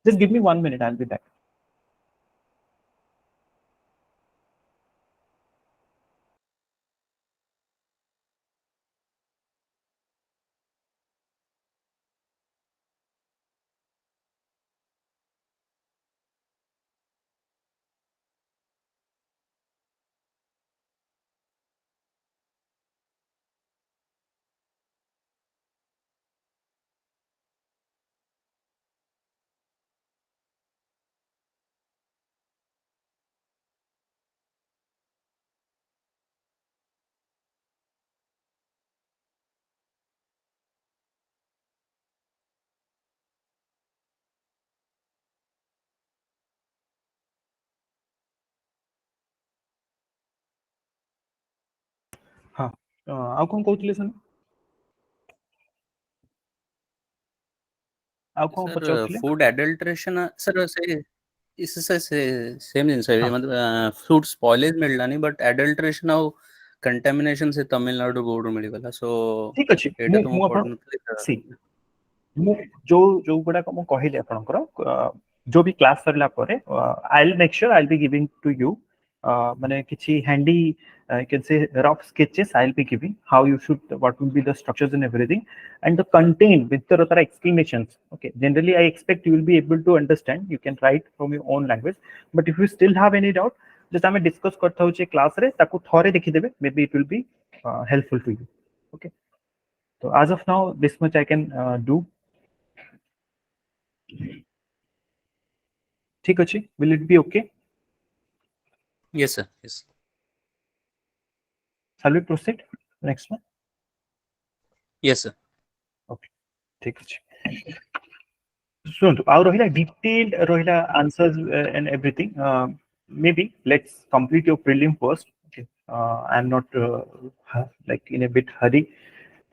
just give me 1 minute I'll be back ଆଉ କଣ କହୁଥିଲେ ସନ୍? ଆଉ କଣ सर ପଚାରୁଥିଲେ? फूड एडल्ट्रेशन सर से इससे सेम जिनस है हाँ। मतलब फूड स्पॉइलेज मिललानी बट एडल्ट्रेशन और कंटामिनेशन से तमिलनाडु बोर्ड मिलगला सो ठीक अछि एटा तो मु मो आपण पढनथि सी मु जो गुडा को मु कहिले आपनकर जो भी क्लास सरला परे I will make sure I will be giving to you माने किछि handy you can say rough sketches I'll be giving how you should what will be the structures and everything and the content with the other explanations. Okay, generally I expect you will be able to understand, you can write from your own language, but if you still have any doubt just hame discuss kartha hoche class re taku thore dekhi debe, maybe it will be helpful to you. Okay, so as of now this much I can do. ठीक अछि, will it be okay? Yes sir yes Shall we proceed next one? Yes sir Okay, ठीक अछि. शुणु आउ रहिला detailed रहिला answers and everything. Maybe let's complete your prelim first. Okay, I'm not like in a bit hurry.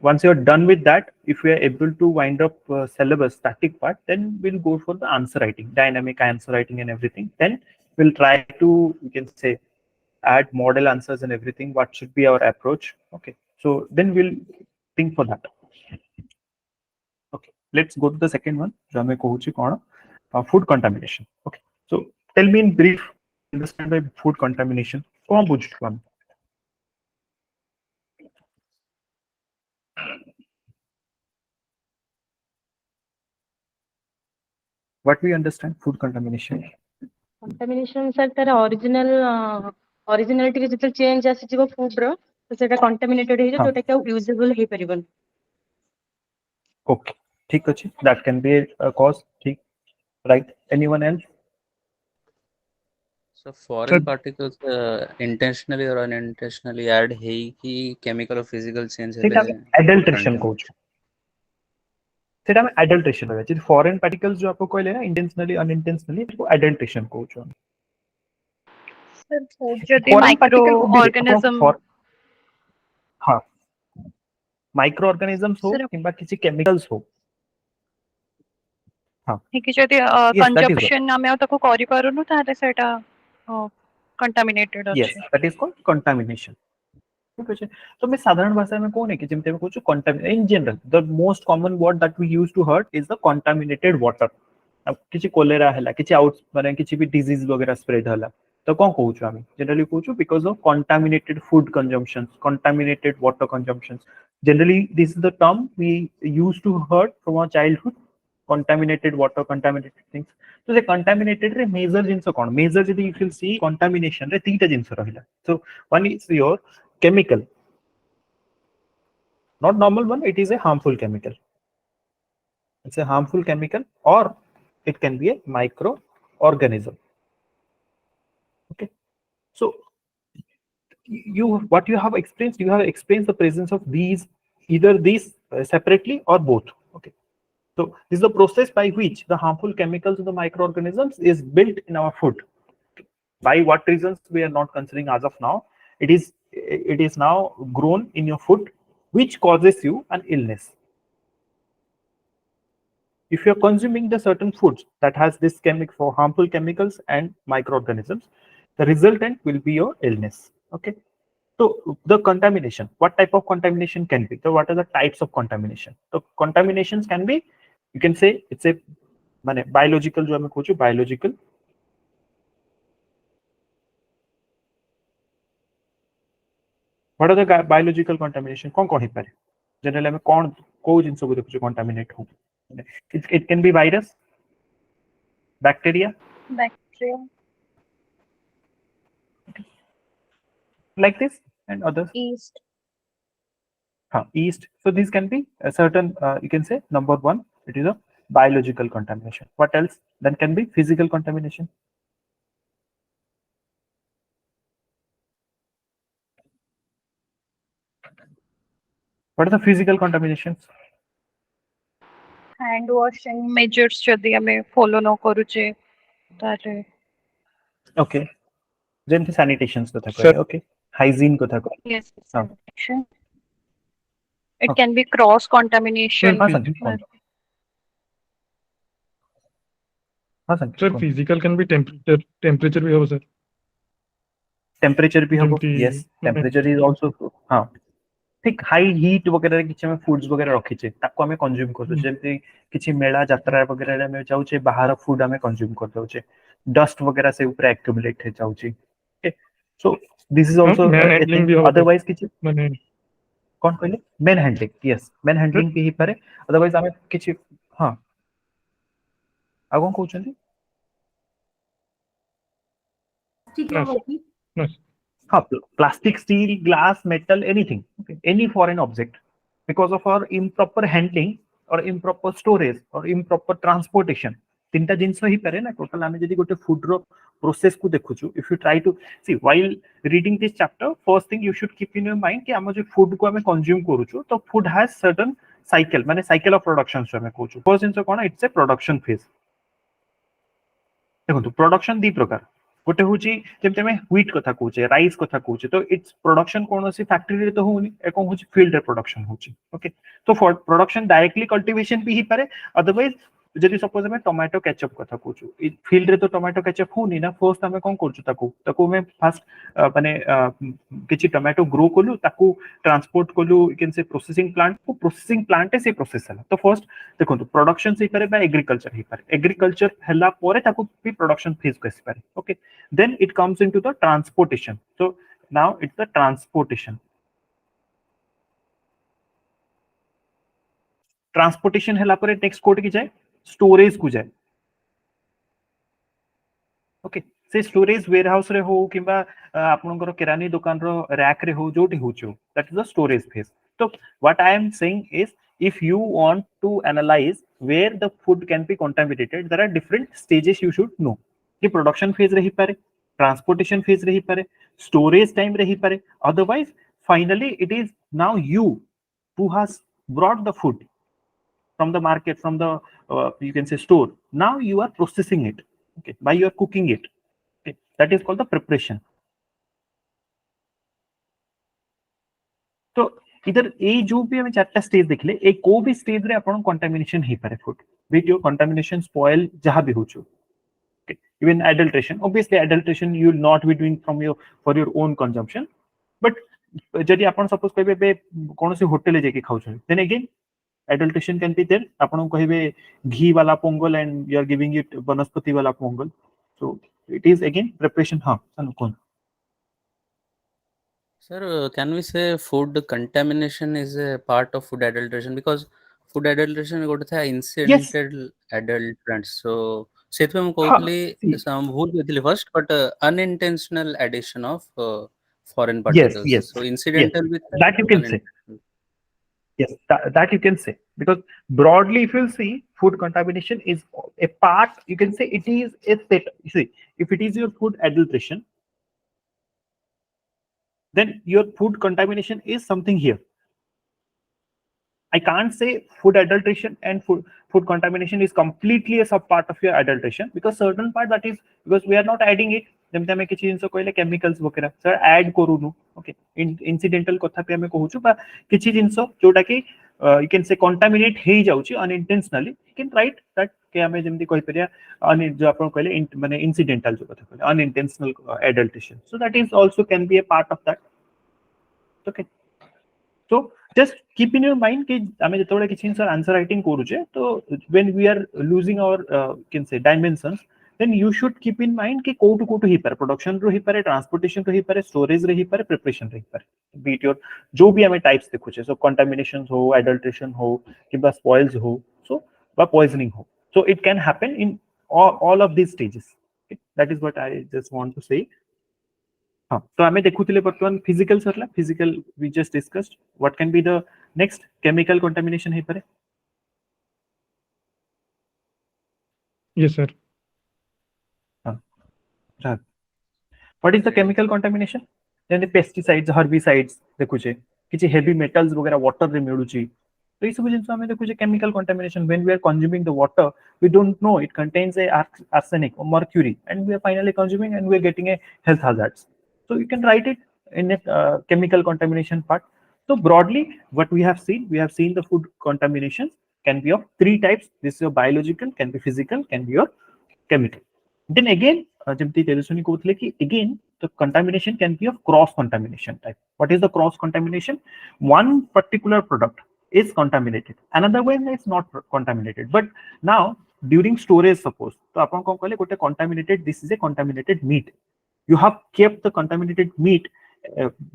Once you're done with that, if we are able to wind up syllabus static part, then we'll go for the answer writing, dynamic answer writing and everything. Then we'll try to, you can say, add model answers and everything. What should be our approach? Okay, so then we'll think for that. Okay, let's go to the second one. जो हमें कहूची कौन food contamination. Okay, so tell me in brief, understand by food contamination. कौन बुझू हम? What we understand food contamination? Contamination sir तार originality रे जते change आसी जीवो फूड रो तो सेटा कंटामिनेटेड हे हाँ. जोटा कि यूजेबल हे परिबन. Okay, ठीक अछि. That can be a cause. ठीक, right? Anyone else? So foreign particles intentionally or unintentionally add है कि chemical or physical change ठीक है, adulteration contamination. कहूछु. सेटा में adulteration होगा. जैसे foreign particles जो आपको कहले ना intentionally unintentionally इसको adulteration कहूछु. सर फूड जदि Foreign माइक्रो particle ऑर्गेनिज्म हाँ, माइक्रो ऑर्गेनिजम्स हो सर किंबा किसी केमिकल्स हो. हाँ, कि जदि yes, that is what. Consumption आमे ताको करि पारुनु ताले सेटा कंटामिनेटेड Yes, अछि. that is called contamination. ठीक है. तो मैं साधारण भाषा में कौन है कि जिमते में कुछ contaminate in general the most common word that we use to hurt is the contaminated water. अब किसी कोलेरा हैला किसी आउट माने किसी भी डिजीज वगैरह स्प्रेड हैला तो कौन कहूछु आमी generally कहूछु because of contaminated food consumptions, contaminated water consumptions. Generally this is the term we used to heard from our childhood. Contaminated water, contaminated things. So the contaminated रे major जिनस कौन major यदि if you see contamination रे तीनटा जिनस रहिला. So one is your chemical, not normal one, it is a harmful chemical. It's a harmful chemical or it can be a microorganism. Okay, so what you have experienced the presence of these, either these separately or both. Okay, so this is the process by which the harmful chemicals of the microorganisms is built in our food. By what reasons we are not considering as of now. It is now grown in your food, which causes you an illness. If you are consuming the certain foods that has this for harmful chemicals and microorganisms, the resultant will be your illness. Okay, so the contamination, what type of contamination can be? So what are the types of contamination? So contaminations can be, you can say it's a biological जो हमें कहूँ biological. What are the biological contamination? कौन कौन है? Generally हमें कौन कोई जिनसों को देखो contaminate हो. It can be virus, bacteria, like this, and others. Yeast. Yeast. So these can be a certain, you can say number one, it is a biological contamination. What else? Then can be physical contamination. What are the physical contaminations? Hand washing measures जदि हमें follow न करूचे ताले Okay, then the sanitations को था Sir. okay, hygiene को था yes हाँ. Sanitation It can be cross Sir, contamination. हाँ phys- संकेत कौन हाँ संकेत sir, कौन physical can be temperature भी हो sir. टेम्परेचर भी हबो ଯେମିତି यस ମାନେ टेम्परेचर इज आल्सो हाँ ठीक हाई हीट वगैरह किछि हम फूड्स वगैरह रखिछे ताको हमें कंज्यूम करछे जेमति किछि मेला यात्रा वगैरह रे हमें जाउछे बाहर फूड हमें कंज्यूम कर दउछे डस्ट वगैरह से ऊपर एक्युमुलेट हे जाउछी okay so this is also man a handling thing भी हो sir. अदरवाइज किछि ମାନେ कौन कहले man handling yes man handling भी ही पारे अदरवाइज हमें किछि हां आगो कहउछंती ନା ନା हाँ plastic steel glass metal anything okay any foreign object because of our improper handling or improper storage or improper transportation तीनटा जिंस ही पारे ना टोटल आमे जदी गोटे फूड रो प्रोसेस को देखुछु if you try to see while reading this chapter first thing you should keep in your mind कि हम जो फूड को हमें कंज्यूम करूछु तो फूड हैज सर्टेन साइकिल माने साइकिल ऑफ प्रोडक्शन जो हमें कहूछु फर्स्ट जिंस कोन इट्स ए प्रोडक्शन फेज देखो प्रोडक्शन दी प्रकार गोटे हूँ जमी आम व्हीट कथा कहे राइस कथा कहे तो इट्स प्रोडक्शन कौन सी फैक्ट्री रे तो होनी एक हूँ फील्ड रे प्रोडक्शन होची ओके तो प्रोडक्शन डायरेक्टली कल्टिवेशन भी ही पारे अदरवाइज जदि सपोज हमें टोमेटो केचप कथा कहूँ फील्ड रे तो टोमेटो केचप होनी ना फर्स्ट आम कौन करूँ हमें फास्ट माने किछि टोमेटो ग्रो कलु ताकू ट्रांसपोर्ट कलु कैन से प्रोसेसिंग प्लांट से प्रोसेस हला तो फर्स्ट देखो प्रोडक्शन से पारे बा एग्रीकल्चर ही पारे एग्रीकल्चर हला पोरे ताकू भी प्रोडक्शन फेज को आसी पारे okay then it comes into the transportation so now it's the transportation हला परे नेक्स्ट कोड की जाए स्टोरेज को जाए ओके से स्टोरेज वेयर हाउस रे हो किबा आपनकर किरानी दुकान रो रैक रे हो जोटी होचो that is the storage phase तो what I am saying is if you want to analyze where the food can be contaminated there are different stages you should know कि प्रोडक्शन फेज रही पारे transportation phase रही पारे storage time रही पारे otherwise finally it is now you who has brought the food from the market from the you can say store now you are processing it okay by you are cooking it okay that is called the preparation तो इधर ए जो भी हमें चारटा stage देखले ए को भी stage रे आपण कंटामिनेशन ही पारे फूड वीडियो कंटामिनेशन स्पॉइल जहां भी होचो okay even adulteration obviously adulteration you will not be doing from your for your own consumption but जदि आपण सपोज कहबे बे कोन से होटल ले जेके खाउछन then again adulteration can be there आपण कहबे घी वाला Pongal and you are giving it वनस्पति वाला Pongal so it is again preparation हां सानु कोन Sir, can we say food contamination is a part of food adulteration because food adulteration ଗୋଟେ ଥାଏ incidental adulterants so ସେଥିପାଇଁ ମୁଁ କହୁଥିଲି ଭୁଲ କହିଥିଲି first but unintentional addition of foreign particles so incidental ବି ଥାଏ that you can say yes that you can say because broadly if you see food contamination is a part you can say it is a set you see if it is your food adulteration then your food contamination is something here I can't say food adulteration and food contamination is completely a sub part of your adulteration because certain part that is because we are not adding it जेमते हमें किछि जिंसो कहले chemicals वगैरह sir add करूनु okay incidental कथा पे हमें कहूछु बा किछि जिंसो जोटा कि यू कैन से कंटामिनेट हे जाउची unintentionally you can write that के हमें जेमति कहि परिया अन जो आपण कहले माने इनसिडेंटल जो कथा कहले unintentional adulteration so that is also can be a part of that okay so just keep in your mind कि हमें जतबेले किछि आंसर राइटिंग करूचे तो when we are losing our can say dimensions then you should keep in mind कि कोटु ही पारे production रो ही पारे transportation रो ही पारे storage रो ही पारे प्रिपरेशन रो ही पारे बीट योर जो भी हमें टाइप्स देखुचे सो कंटामिनेशन हो एडल्ट्रेशन हो किबा स्पॉइल्स हो सो बा पॉइजनिंग हो so it can happen in all of these stages okay? that is what I just want to say हाँ तो आमे देखुथिले वर्तमान फिजिकल सरला physical we just discussed what can be the next chemical contamination हे पारे yes sir हाँ what is the chemical contamination जेने पेस्टिसाइड्स हर्बिसाइड्स देखुचे किछि हेवी मेटल्स वगैरह वाटर रे मिलुची तो ई सब जिंस हमें देखुचे chemical contamination when we are consuming the water we don't know it contains a arsenic or mercury and we are finally consuming and we are getting a health hazards so you can write it in a chemical contamination part So broadly, what we have seen the food contaminations can be of three types. This is your biological, can be physical, can be your chemical. Then again, Jimti Telusuni Kothile ki again, the contamination can be of cross contamination type. What is the cross contamination? One particular product is contaminated, another one is not contaminated. But now during storage, suppose, so upon contaminated, this is a contaminated meat. You have kept the contaminated meat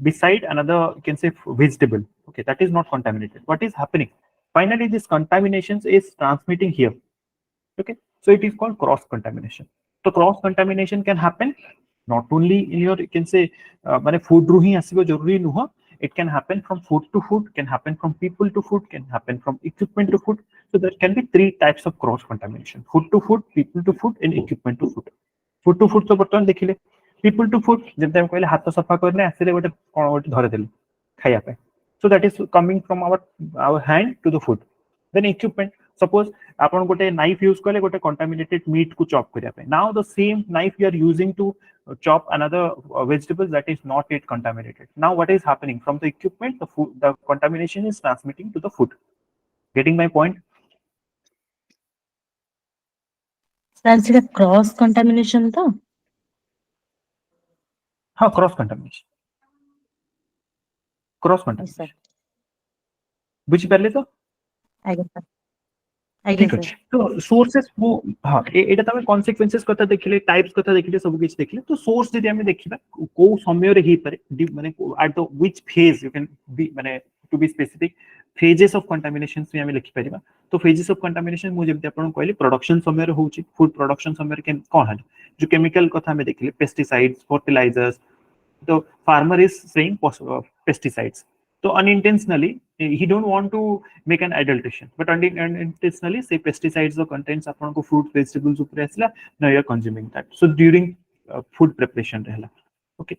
beside another, you can say, vegetable. Okay, that is not contaminated. What is happening? Finally, this contamination is transmitting here. Okay, so it is called cross contamination. So cross contamination can happen not only in your, you can say, food ru hi asibo jaruri nuha. It can happen from food to food, can happen from people to food, can happen from equipment to food. So there can be three types of cross contamination: food to food, people to food, and equipment to food. Food to food तो बर्तमान देखिले, people to food जब हम कहले हाथ सफा करने आसिले गोटे कोन गोटे धरे देले खाया पे. So that is coming from our hand to the food. Then equipment, suppose आपण गोटे knife use कले गोटे contaminated meat को chop करिया पे. Now the same knife you are using to chop another vegetable that is not yet contaminated. Now what is happening from the equipment? The contamination is transmitting to the food. Getting my point? Sir, it's a cross contamination तो? हाँ, cross contamination. Cross Yes, contamination. sir. बुझी पारले तो? I guess, sir. I ठीक guess, अछि. sir. तो sources वो हाँ एटा तमे कॉन्सिक्वेंसेस कथा देखिले, टाइप्स कथा देखिले, सब किछ देखिले. तो सोर्स जदि हमें देखिबा को समय रे ही पारे माने at the which phase you can be माने to be specific phases of contaminations में हमें लिखि परिबा. तो फेजेस ऑफ कंटामिनेशन मु जेमते आपण कहले प्रोडक्शन समय रे होउची, फूड प्रोडक्शन समय रे कोन हल जो केमिकल कथा हमें देखिले, pesticides, fertilisers. The farmer is saying pesticides. So unintentionally, he don't want to make an adulteration, but unintentionally say pesticides or contains upon ko fruit, vegetables upre asla, now you are consuming that. So during food preparation रहला. Okay.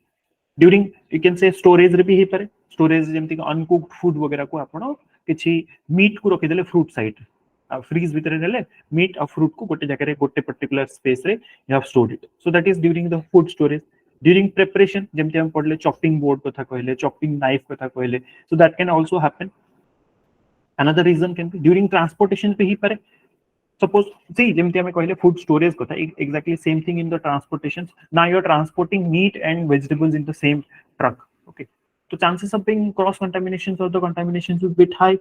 During, you can say, storage रे भी ही पारे. Storage जेमति uncooked food वगैरह को आपण किछि meat को रखि देले fruit side. फ्रीज भितर नेले meat और fruit को गोटे जगह रे गोटे particular space रे you have stored it. So that is during the food storage. During preparation, जेमति हम पढले chopping board कथा कहले, chopping knife कथा कहले, so that can also happen. Another reason can be during transportation पे ही पारे. Suppose, see, जेमति हमें कहले food storage कथा, exactly same thing in the transportation. Now you are transporting meat and vegetables in the same truck. Okay, so chances of being cross contaminations or the contaminations is bit high.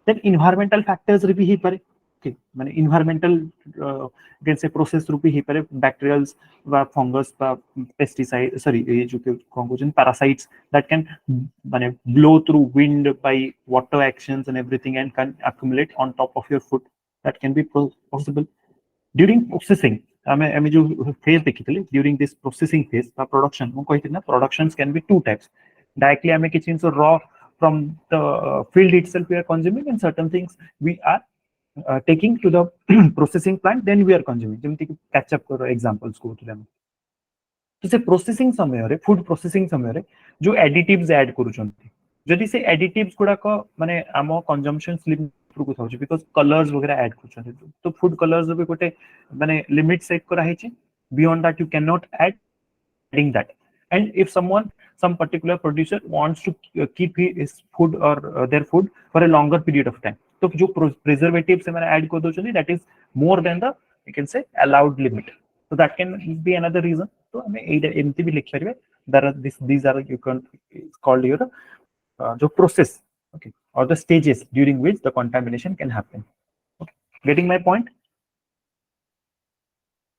Then environmental factors रे भी ही पारे. Okay, माने environmental you can say process रू भी ही पारे, bacterials वा fungus वा pesticide, sorry, ये जो के parasites that can माने blow through wind by water actions and everything and can accumulate on top of your food. That can be possible. During processing, I जो phase देखिथिले, during this processing phase वा production, ମୁଁ କହିଥିଲି ना, productions can be two types. Directly ଆମେ କିଛି जिनिस raw from the field itself we are consuming, and certain things we are taking to the processing plant, then we are consuming. जेमति कि ketchup करो examples को तुले हम. तो से processing समय रे, food processing समय रे जो additives add करूचंती, जदि से additives गुडा को माने आमो consumption slip को थाउची, because colors वगैरह add करूचंती. तो food colors भी गोटे माने limit set करा हेची. Beyond that you cannot adding that. And if some particular producer wants to keep his food or their food for a longer period of time, तो जो preservatives से मैंने add कर दो चुनी, that is more than the, you can say, allowed limit. So that can be another reason. तो हमें एमती भी लिख परिबे. There are these are, you can, it's called your जो process, okay, or the stages during which the contamination can happen. Okay. Getting my point?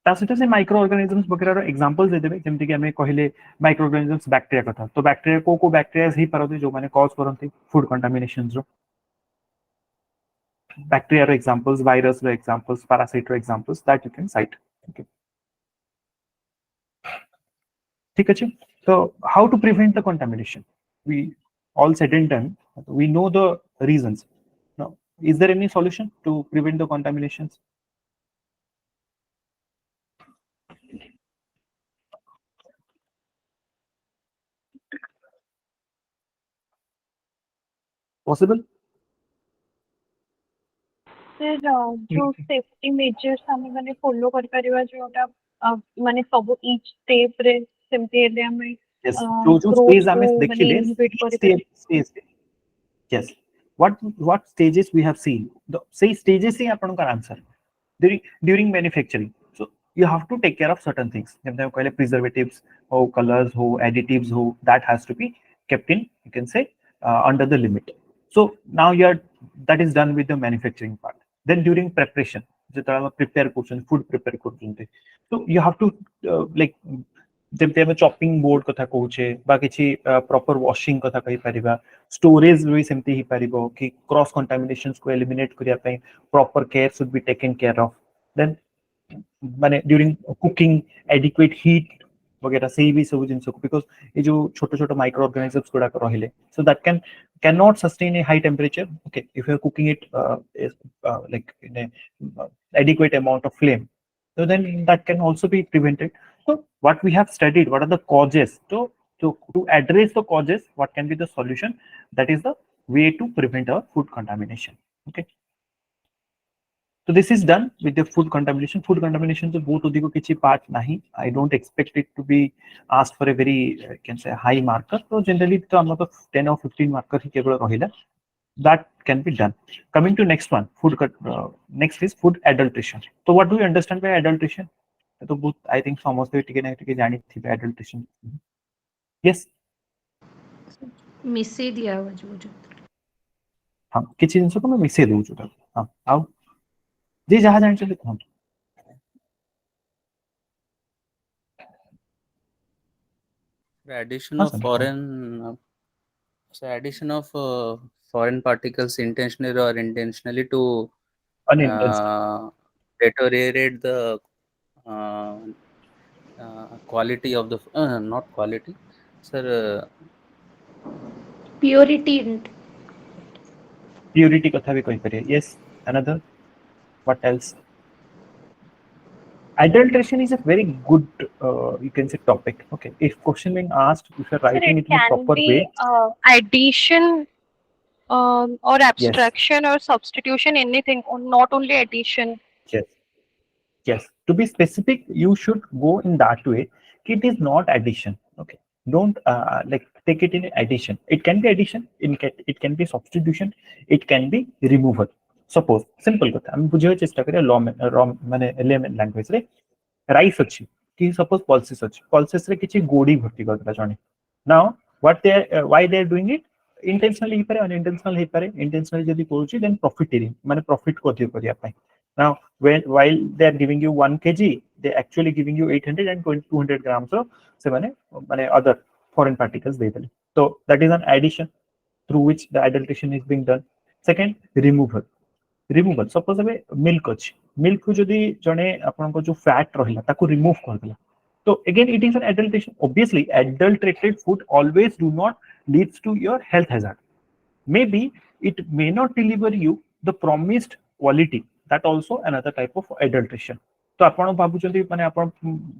तासहित से micro organisms वगैरह examples दे देबे, जेमति कि हमें कहले माइक्रो ऑर्गेनिजम्स बैक्टीरिया कथा. तो बैक्टीरिया को बैक्टीरियाज ही परते जो माने कॉज करंती फूड कंटामिनेशंस रो. बैक्टीरिया रो एग्जांपल्स, वायरस रो एग्जांपल्स, पैरासाइट रो examples that you can cite. Okay, ठीक अछि. So how to prevent the contamination? We all said and done, we know the reasons. Now, is there any solution to prevent the contaminations? Possible? Sir जो safety measures हम माने follow कर परिबा जोटा माने सब each step रे सेमते हेले हमें Yes, जो स्पेस हमें देखिले, इनहिबिट कर space Yes. What stages we have seen? The say stages ही अपन का answer during manufacturing. So you have to take care of certain things. जब तक पहले preservatives हो, colors हो, additives हो, that has to be kept in, you can say, under the limit. So now that is done with the manufacturing part. Then during preparation, ଯେତେବେଳେ ଆମେ prepare କରୁଛନ୍ତି, food prepare କରୁଛନ୍ତି, so you have to like ଯେମିତି ଆମେ chopping board କଥା କହୁଛେ ବା କିଛି ପ୍ରପର ୱାଶିଂ କଥା କହିପାରିବା, ଷ୍ଟୋରେଜ ବି ସେମିତି ହେଇପାରିବ କି କ୍ରସ୍ କଣ୍ଟାମିନେସନ୍ସ କୁ ଏଲିମିନେଟ୍ କରିବା ପାଇଁ proper care should be taken care of. Then ମାନେ ड्यूरिंग कुकिंग एडिक्वेट हीट वगैरह ସେଇ ବି ସବୁ ଜିନିଷକୁ, ବିକଜ ଏ ଯୋଉ ଛୋଟ ଛୋଟ ମାଇକ୍ରୋ ଅର୍ଗାନିଜମ୍ସ ଗୁଡାକ ରହିଲେ, so that can not sustain a high temperature. Okay, if you are cooking it like in a adequate amount of flame, so then that can also be prevented. So what we have studied, what are the causes? To address the causes, what can be the solution? That is the way to prevent our food contamination. Okay. So this is done with the food contamination. Food contamination तो बहुत अधिक किसी part नहीं. I don't expect it to be asked for a very can say high marker. So generally तो हम लोग 10 or 15 marker ही केवल रहेगा. That can be done. Coming to next one, next is food adulteration. So what do you understand by adulteration? तो बहुत I think समझते हुए टिके ना टिके जानी थी by adulteration. Yes. मिसेई दिया हुआ जो हाँ किसी जिनिस को मैं मिसेई दूँ जो हाँ आओ जी जहाँ जाने चले कौन The addition हाँ of समझ addition of foreign particles intentionally or intentionally to unintentional deteriorate the quality of the not quality, sir. Purity purity कथा भी कोई करे. Yes, another. What else? Adulteration is a very good you can say topic. Okay, if question being asked, if you're Sir, writing it it in a can proper be way, addition or abstraction or substitution, anything, or not only addition. yes, yes, to be specific you should go in that way. It is not addition. Okay, don't like take it in addition. It can be addition, it can be substitution, it can be removal. Suppose simple कथा हम बुझे चेष्टा करिया raw माने layman language रे rice अछि कि suppose pulses रे किछि गोडी भर्ती करला जणे. Now what they why they are doing it, intentionally ही पारे अनइंटेंशनल ही पारे. इंटेंशनली जदी करूची देन प्रॉफिटिंग माने प्रॉफिट को अधिक करिया पाए. Now while they are giving you 1 kg, they actually giving you 800 and 200 grams of se mane other foreign particles they will. So that is an addition through which the adulteration is being done. Second, removal. Suppose अबे milk अछि, milk को जदी जने आपन को जो fat रहिला ताको remove कर देला, तो again it is an adulteration. Obviously adulterated food always do not leads to your health hazard. Maybe it may not deliver you the promised quality. That also another type of adulteration. तो आपण भाबुचंती माने आपण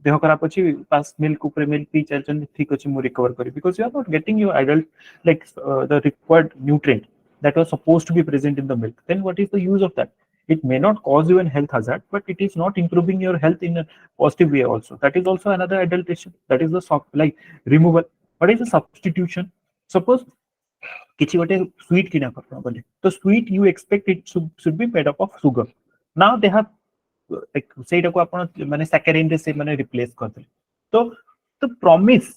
देह खराब अछि पास milk ऊपर milk P चलचन ठीक अछि मु रिकवर करी, because you are not getting your adult like the required nutrient that was supposed to be present in the milk. Then what is the use of that? It may not cause you a health hazard, but it is not improving your health in a positive way also. That is also another adulteration. That is the like removal. What is the substitution? Suppose किछि गोटे sweet किना करतो बोले, तो sweet you expect it should be made up of sugar. Now they have like सेटा को आपण माने सैकरिन रे से माने रिप्लेस कर दे. तो प्रॉमिस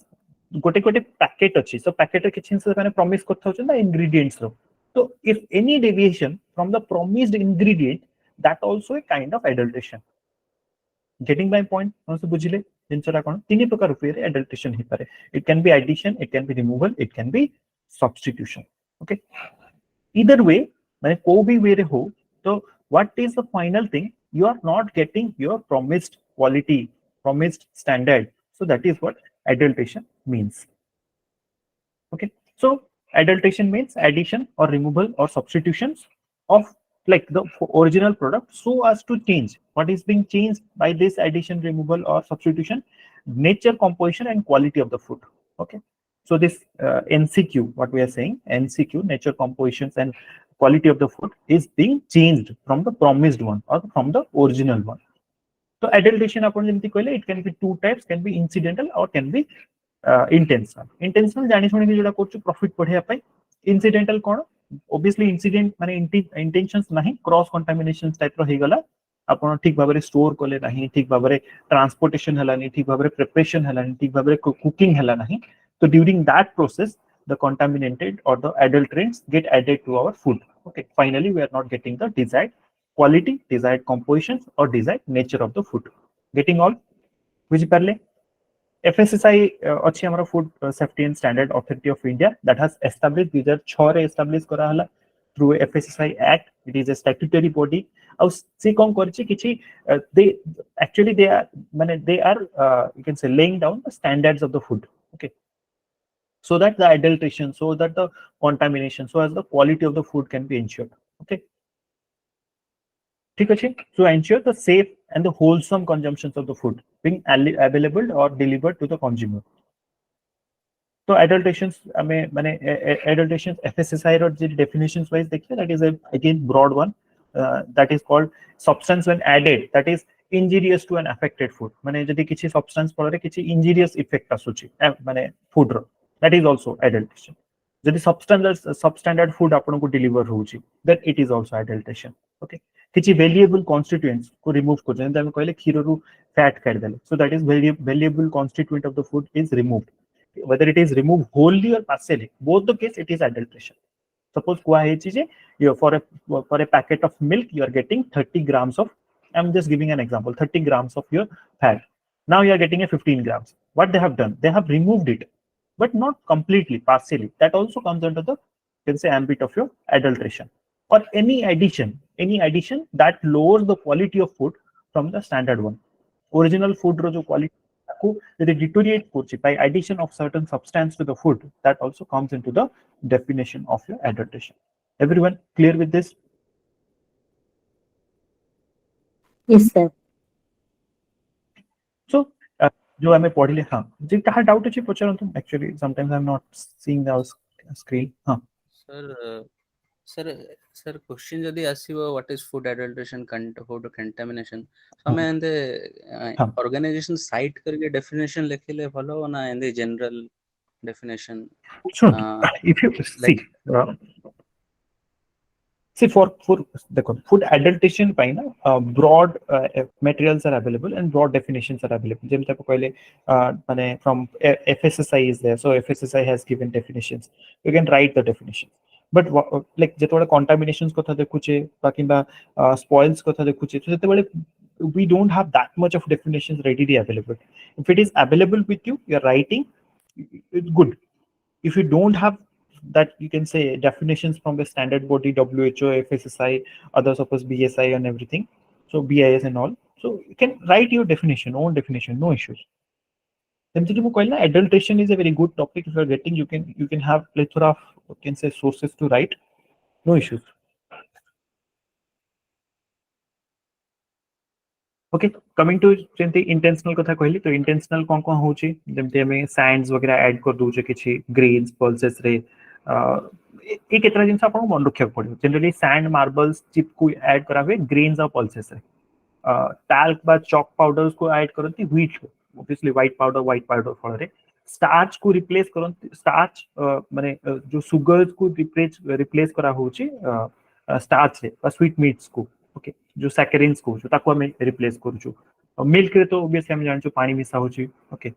गोटे गोटे पैकेट अछि, सो पैकेट रे किछि से माने प्रॉमिस करथौ छ ना इंग्रेडिएंट्स रो. तो if any deviation from the promised ingredient, that also a kind of adulteration. Getting my point? हमसे बुझिले जिनसरा कोन तीन प्रकार उपरे adulteration ही पारे. It can be addition, it can be removal, it can be substitution. Okay, either way माने को भी वे रे हो, तो what is the final thing? You are not getting your promised quality, promised standard. So that is what adulteration means. Okay, so adulteration means addition or removal or substitutions of like the original product so as to change. What is being changed by this addition, removal or substitution? Nature, composition and quality of the food. Okay, so this NCQ, what we are saying, NCQ, nature, compositions and quality of the food is being changed from the promised one or from the original one. So adulteration upon jemti कहले, it can be two types, can be incidental or can be intentional. Intentional जानि सुनि जोडा करछु profit बढ़िया पाई. Incidental कोन obviously incident माने intentions नहीं cross contamination type रो ही गला आपण ठीक भाबरे स्टोर कले नहीं ठीक भाबरे ट्रांसपोर्टेशन हला नहीं ठीक भाबरे प्रिपरेशन हला नहीं ठीक भाबरे कुकिंग हला नहीं तो during that process the contaminated or the adulterants get added to our food. Okay, finally we are not getting the desired quality, desired compositions or desired nature of the food. Getting all? बुझी Parle? FSSI अच्छी हमारा food safety and standard authority of India that has established 2006 रे establish करा हला through FSSI act. It is a statutory body. और से कोन करछि किछि दे एक्चुअली दे आर माने they are you can say laying down the standards of the food. Okay, so that the adulteration, so that the contamination, so as the quality of the food can be ensured. Okay, ठीक है. So ensure the safe and the wholesome consumptions of the food being available or delivered to the consumer. So adulterations हमें माने adulterations FSSI और जो definitions wise देखिए, that is a again broad one, that is called substance when added that is injurious to an affected food. माने यदि किसी substance पड़े किसी injurious effect आसुची माने food row, that is also adulteration. यदि substandard food आपन को deliver होची, then it is also adulteration. Okay, किसी valuable constituents को remove कर जेंता हम कहले खीर रू fat काट देले, so that is valuable constituent of the food is removed. Whether it is removed wholly or partially, both the case it is adulteration. Suppose कुआ है चीज़े, you for a packet of milk you are getting 30 grams of, I'm just giving an example, 30 grams of your fat. Now you are getting a 15 grams. What they have done? They have removed it, but not completely, partially. That also comes under the, you can say, ambit of your adulteration. Or any addition that lowers the quality of food from the standard one. Original food ro jo quality को यदि deteriorate करछि by addition of certain substance to the food, that also comes into the definition of your adulteration. Everyone clear with this? Yes, sir. So जो हमें पढ़िले, हाँ जी कहा doubt अछि पचरंतु. Actually sometimes I'm not seeing the screen. हाँ sir question जदी आसीबो what is food adulteration food contamination, हमें एंदे ऑर्गेनाइजेशन साइट करके डेफिनेशन लिखले भलो ना एंदे general definition. if you see for the food adulteration by na broad materials are available and broad definitions are available. जेम तक पहले माने from FSSI is there, so FSSI has given definitions. You can write the definitions. But like जेतोळे contaminations कथा देखुचे बाकिबा spoils कथा देखुचे, तो जेतेबेले we don't have that much of definitions readily available. If it is available with you, you're writing, it's good. If you don't have that, you can say definitions from the standard body, WHO, FSSI, other suppose BSI and everything, so BIS and all, so you can write your definition, own definition, no issues. Adulteration is a very good topic. If you're getting, you can have plethora of, you can say, sources to write, no issues. Okay, coming to intentional कथा कहली, तो intentional कौन कौन होची, जेमते हमें sands वगैरह add कर दोचे किछि grains pulses रे, एक केतरा जिंस आपन मन रखिया पड़ियो. जनरली sand marbles chip को ऐड करावे grains और pulses रे. talc बा chalk powders को ऐड करंती wheat को, obviously white powder फल रे. starch को replace करंती, starch माने जो sugars को replace करा होची starch रे बा sweet meats को. ओके, जो सैकरिन्स को जो ताको हमें रिप्लेस करूछु. मिल्क रे तो ऑब्वियसली हम जानछु पानी मिसा होची. ओके,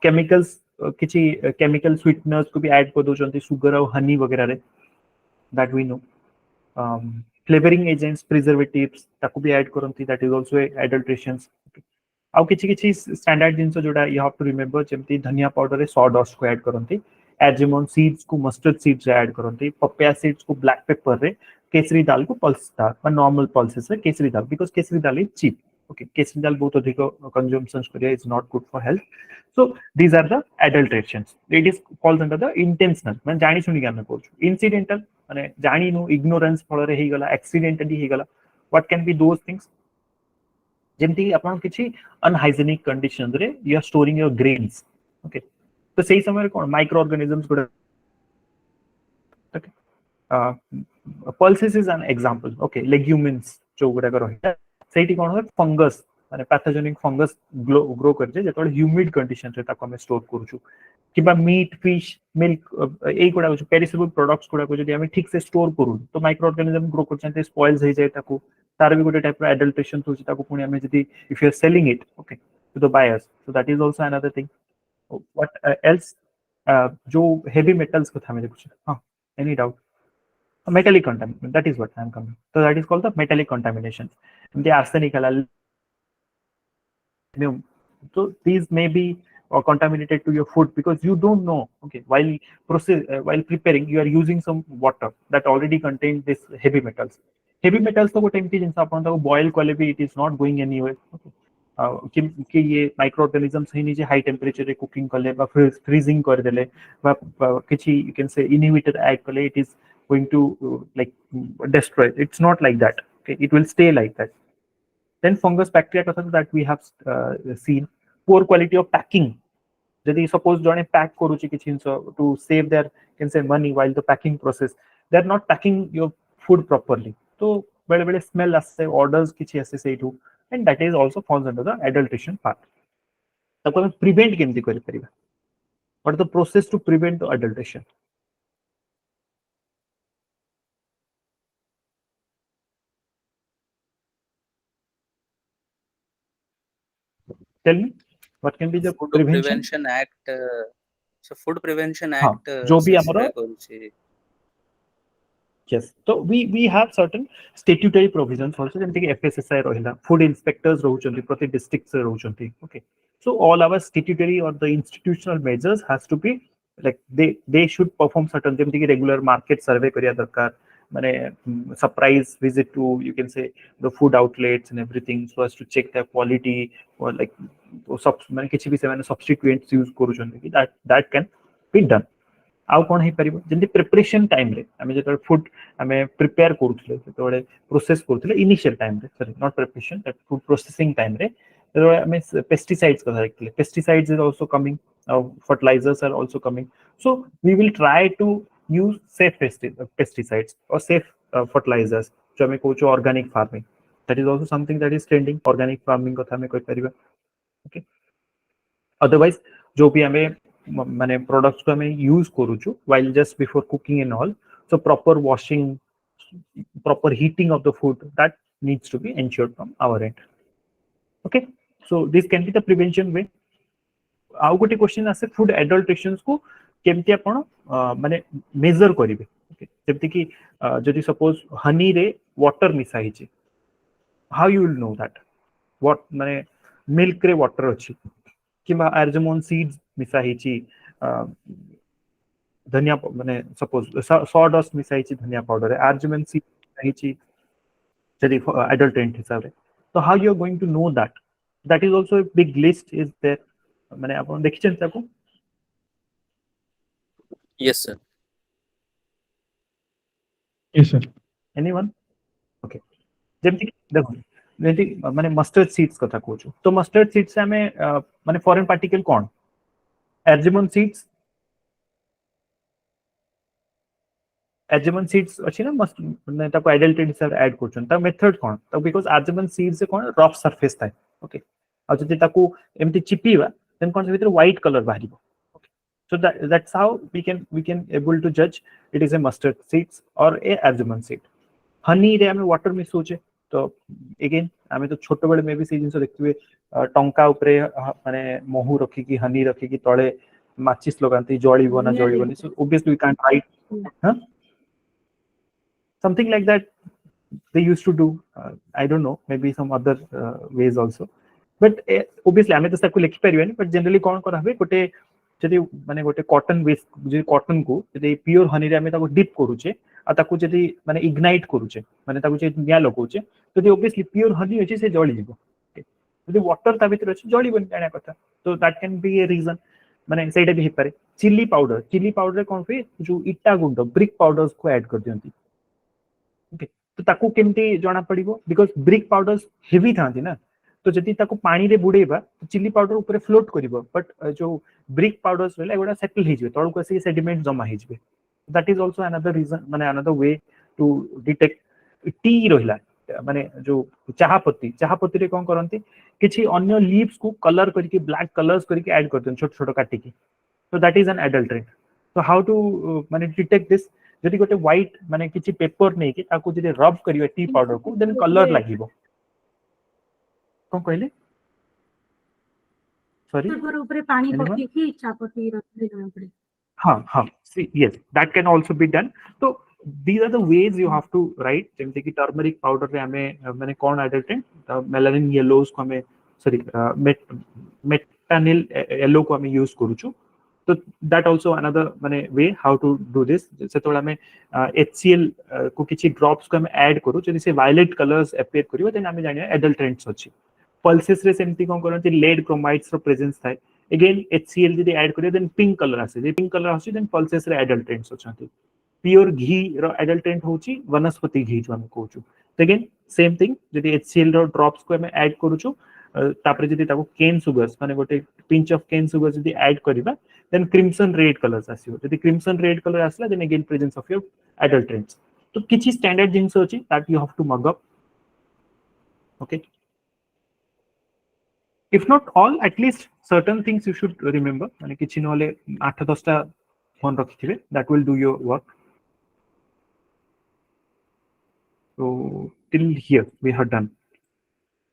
केमिकल्स किछि केमिकल स्वीटनर्स को भी ऐड कर दोचंती सुगर और हनी वगैरह रे, that we know. Flavouring agents, preservatives ताको भी ऐड करंती, दैट इज आल्सो एडल्ट्रेशंस. आउ किछि स्टैंडर्ड जिंस जोडा यू हैव टू रिमेंबर, जेमती धनिया पाउडर रे सॉडस्ट को ऐड करंती, एजिमोन सीड्स को मस्टर्ड सीड्स रे ऐड करंती, पपाया सीड्स को ब्लैक पेपर रे, केसरी दाल को पल्स दाल और नॉर्मल पल्सेस रे केसरी दाल, because khesari dal is cheap. Okay, केसरी दाल बहुत अधिक कंजम्पशन करिया is not good for health. So these are the adulterations. It is falls under the intentional, माने जानि सुनि ज्ञान करछु. इनसिडेंटल माने जानि नु इग्नोरेंस फल रे हे गला, एक्सीडेंटली हे गला. What can be those things, जेमती आपण किछि अनहाइजीनिक कंडीशन रे you are storing your grains. Okay, तो सही समय रे कोन microorganisms good. Okay, pulses is an example. Okay, legumins जो गुडा करो है सेठी कोन हो फंगस माने पैथोजेनिक फंगस ग्रो करजे जेतोले ह्यूमिड कंडीशन रे ताको हम स्टोर करूछु. किबा मीट फिश मिल्क ए गुडा पेरिसेबल प्रोडक्ट्स गुडा को जदि हम ठीक से स्टोर करू तो माइक्रो ऑर्गेनिज्म ग्रो करछन्ते स्पॉइल्स हो जाय ताको तार भी गोटे टाइप रो एडल्ट्रेशन होछि ताको पुनी हम जदि if you are selling it okay to the buyers so that is also another thing what else जो हेवी मेटल्स को हमें देखु हां any doubt metallic contamination, that is what I am coming, so that is called the metallic contamination. The arsenic so these may be contaminated to your food because you don't know, okay, while preparing you are using some water that already contains this heavy metals तो गोटे एमती जिंस आपण ताको boil कले भी it is not going anywhere, okay, कि ये micro organisms ही नीचे हाई टेम्परेचर रे कुकिंग कले बा फ्रीजिंग कर देले बा किछि यू कैन से इनहिबिटर ऐड कले it is going to like destroy. It's not like that, okay, it will stay like that. Then fungus bacteria कथा that we have seen. Poor quality of packing, जदि suppose जने pack करूची किछि to save their can say money while the packing process they are not packing your food properly, तो बेले बेले smell आसे orders किछि आसे Sethu, and that is also falls under the adulteration part. ताको हम prevent केमति करि परिबा, what is the process to prevent the adulteration? Tell me, what can be the Food prevention? Prevention Act, so Food Prevention हाँ, Act जो भी specify हमारा करूची. yes, so we have certain statutory provisions also, जेमति कि FSSI रहिला, food inspectors रहुचंती प्रति districts रे रहुचंती, okay, so all our statutory or the institutional measures has to be like they should perform certain, जेमति कि regular market survey करिया दरकार, माने surprise visit to you can say the food outlets and everything so as to check their quality or like माने किछि भी से माने substituents use करूचंती, that can be done. आउ कोन हे परिबो जंदी प्रिपरेशन टाइम रे हमें जेतो फूड हमें प्रिपेयर करथले सेतोळे प्रोसेस करथले इनिशियल टाइम रे, sorry not preparation that food processing time रे सेतोळे हमें पेस्टिसाइड्स कथा देखले, pesticides is also coming, fertilisers are also coming, so we will try to use safe pesticides और सेफ फर्टिलाइजर्स जो हमें कोचो organic farming, that is also something that is trending, organic farming कथा हमें कोइ परिबा, ओके, अदरवाइज जो भी हमें माने प्रोडक्ट्स को हमें use करूछु while just before cooking and all, so proper washing, proper heating of the food that needs to be ensured from our end, okay, so this can be the prevention way. आउ गोटे question आसे food एडल्ट्रेशंस को केमति आपण माने major करिवे, okay, जेमति कि जदि suppose Honey रे वाटर मिसा हिचे, how you will know that, what माने मिल्क रे वाटर अछि किबा आर्जमोन सीड्स मिसा हिची धनिया माने सपोज सॉडस्ट मिसा हिची धनिया पाउडर आर्जमोन सीड हिची जदि एडल्टेंट हिसाब रे, तो how you are going to know that, that is also a big list is there, माने आपण देखिछन ताको. Yes sir. Yes, sir. Anyone, okay, जेमति देखो जेमति माने मस्टर्ड सीड्स कथा कहूछु, तो मस्टर्ड सीड्स से हमें माने फॉरेन पार्टिकल कोन एर्जिमन सीड्स अछि ना, मस्ट ने ताको एडल्टेंट हिसाब ऐड करछन, ता मेथड कोन, तो बिकॉज़ एर्जिमन सीड्स से कोन रफ सरफेस थाए, ओके, आ जति ताको एमति चिपीवा देन कोन से भीतर व्हाइट कलर बाहरिबो, okay, so that's how we can able to judge it is a mustard seeds or a argemone seed. Honey रे हमें वाटर मिक्स होचे, तो अगेन हमें तो छोट बेले में भी से जिंस देखिबे टंका ऊपरे माने महू रखी की हनी रखी की तळे माचिस लगांती जळीबो ना जळीबोनी, सो obviously we can't write, huh? Something like that they used to do, I don't know, maybe some other ways also, but obviously हमें तो सबको लिखि परिबेनी, but generally कोन करा हबे गोटे जदि माने गोटे कॉटन वेस्ट जे कॉटन को जदि प्योर हनी रे हमें ताको डिप करूचे आ ताको जदि माने इग्नाइट करूचे माने ताको जे निया लगाउचे, तो obviously प्योर हनी अछि से जळी जिवो, जदि वाटर ता भीतर अछि जळी बन जाना कथा, तो that can be a reason, माने सेटा भी हे पारे. चिली पाउडर रे कोन पे जो इटा गुंड ब्रिक पाउडर्स को ऐड कर दियंती, ओके, तो ताको केमती जाना पड़िबो, बिकॉज़ ब्रिक पाउडर्स हेवी थांती ना, तो जदि ताको पानी रे बुडेबा तो चिली पाउडर ऊपर फ्लोट करिवो, बट जो ब्रिक पाउडर्स रहला एगुडा सेटल हे जिवे तळको से सेडिमेंट जमा हे जिवे, that is also another reason, माने अनदर वे टू डिटेक्ट. टी रहला माने जो चाहपत्ती रे कोन करंती किछि अन्य लीव्स को कलर करके ब्लैक कलर्स करके ऐड करते छोट छोट काटी की, so that is an adulterant. So how to माने detect this? जदि गोटे white माने किछि पेपर नै कि ताको जदि रब करियो टी पाउडर को देन कलर लागिवो कोन कहले सॉरी पेपर ऊपर पानी पके की चापती रखले जाना पड़े हाँ see yes that can also be done. So these are the ways you have to write जेमति कि टर्मरिक पाउडर रे हमें माने कोन एडल्टेंट मेलानिन येलोस को हमें सॉरी मेटानिल येलो को हमें यूज करूछु. तो that also another माने way how to do this. जैसे थोड़ा हमें HCl को किछि ड्रॉप्स को हमें ऐड करू जदि से वायलेट कलर्स अपीयर करियो देन हमें जानिया एडल्टेंट्स अछि. पल्सेस रे सेमति कोन करंती लेड क्रोमाइड्स रो प्रेजेंस थाए again HCl जदि ऐड करियो देन पिंक कलर आसे जे पिंक कलर आसी देन पल्सेस रे एडल्टेंट्स अछंती. प्योर घी रो एडल्टेंट होची वनस्पति घी जो हम कहूछु. तो अगेन सेम थिंग जदि HCl रो ड्रॉप्स को हमें ऐड करूछु तापरे जदि ताको केन सुगर्स माने गोटे पिंच ऑफ केन सुगर जदि ऐड करिबा then crimson red colors आसीबो. जदि crimson red color आसला then again presence of your adulterants. तो किछि स्टैंडर्ड जिंस अछि that you have to mug up. Okay, if not all at least certain things you should remember. माने किछि नले 8-10 टा phone रखिथिबे that will do your work. So till here we have done,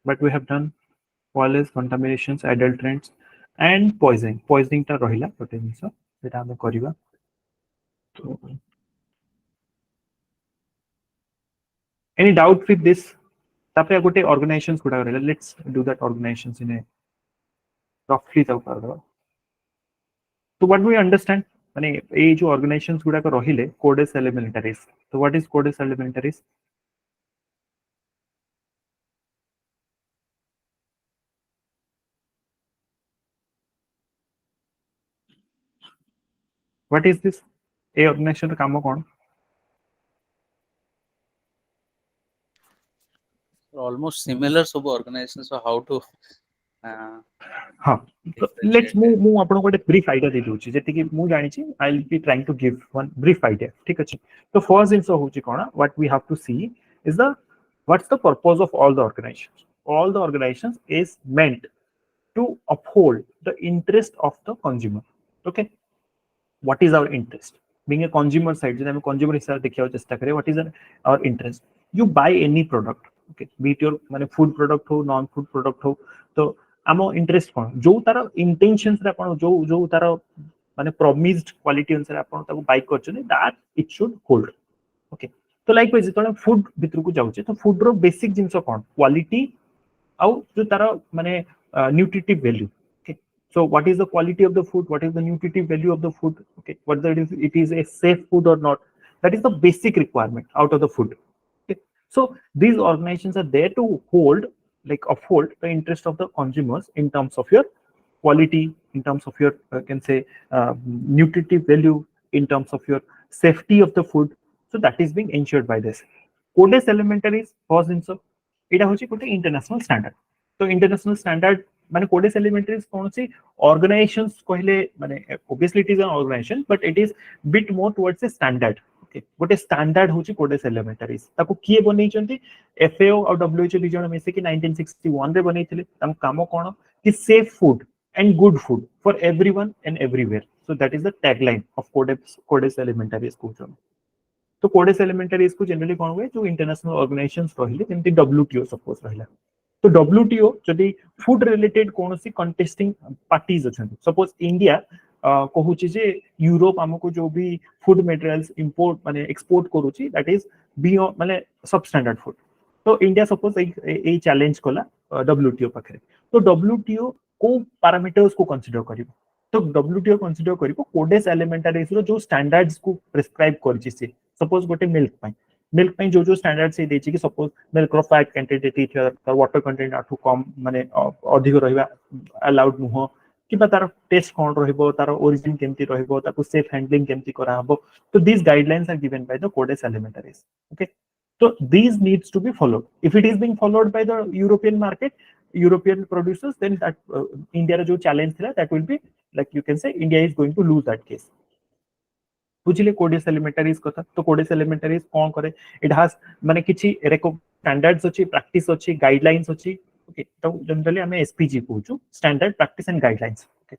but we have done OAS, contaminations, adulterants and poisoning. Poisoning ता रहिला गोटे जिंस सेटा हम करिवा. तो any doubt with this? तापरे गोटे organizations गुडा रहिला. Let's do that organizations in a roughly tau करदवा. So what do we understand? माने ए जो organizations गुडा को रहिले codes elementaries. So what is codes elementaries? What is this? A organization काम कोन? almost similar सब organizations, so how to हाँ, तो let's move आपन को brief idea दे दोची जेते कि मु जानि छी I will be trying to give one brief idea. ठीक अछि. तो first thing होची कोन what we have to see is the what's the purpose of all the organizations. All the organizations is meant to uphold the interest of the consumer. Okay, what is our interest? Being a consumer side, जब हम consumer हिसाब देखियो चेष्टा करे, what is our interest? You buy any product, okay, be it your माने food product हो, non food product हो, तो आमो इंटरेस्ट कोन जो तार इंटेंशंस रे आपण जो तार माने प्रॉमिस्ड क्वालिटी अनुसार आपण ताको बाय करछन that it should hold. Okay, तो लाइक वाइज जतने फूड भितर को जाउचे तो फूड रो बेसिक जिंस कोन क्वालिटी आउ जो तार माने nutritive value. Okay, so what is the quality of the food, what is the nutritive value of the food, okay, whether it is a safe food or not, that is the basic requirement out of the food. Okay, so these organizations are there to hold like uphold the interest of the consumers in terms of your quality, in terms of your can say nutritive value, in terms of your safety of the food. So that is being ensured by this. Codes elementaries was in so এটা হচ্ছে কোটে international standard. তো international standard মানে কোডেস এলিমেন্টারিজ কোনসি organisations কইলে মানে obviously it is an organization but it is bit more towards a standard. Okay, गोटे standard होची कोडेस एलिमेंटारीज ताको किए बनेइचंती FAO और WHO दि जण मिसे कि 1961 रे बनेइथिले. तम कामो कोन कि safe food and good food for everyone and everywhere. So that is the tagline of Codex Alimentarius को. तो कोडेस एलिमेंटारीज को जनरली कोन हुए जो इंटरनेशनल ऑर्गेनाइजेशंस रहिले जेमति WTO सपोज रहिला. तो WTO जदि फूड रिलेटेड कोनसी कंटेस्टिंग पार्टीज अछन सपोज इंडिया कहूची जे यूरोप हमको जो भी फूड मटेरियल्स इंपोर्ट माने एक्सपोर्ट करूची दैट इज बियॉन्ड माने सब स्टैंडर्ड फूड. तो इंडिया सपोज ए चैलेंज कला WTO पाखरे. तो WTO को पैरामीटर्स को कंसीडर करिवो. तो WTO कंसीडर करिवो कोडेस एलिमेंटारीज रो जो स्टैंडर्ड्स को प्रिस्क्राइब करची से सपोज गोटे मिल्क पाई जो स्टैंडर्ड से देछि कि सपोज मिल्क रो फैट कंटेंट एति थियर वाटर कंटेंट आठु कम माने अधिक रहिबा अलाउड नुह कि तार टेस्ट कोन रहिबो तार ओरिजिन केमति रहिबो ताको सेफ हैंडलिंग केमति करा हबो. तो these guidelines are given by the codes elementaries. Okay, so these needs to be followed. If it is being followed by the European market, European producers, then that India जो challenge थला that will be like you can say India is going to lose that case. बुझिले कोडेस एलिमेंटारीज कथा. तो कोडेस एलिमेंटारीज कोन करे it has माने किछि standards अछि practice अछि guidelines अछि. ओके, तो जनरली हमें SPG कहूछु standard practice and guidelines. Okay,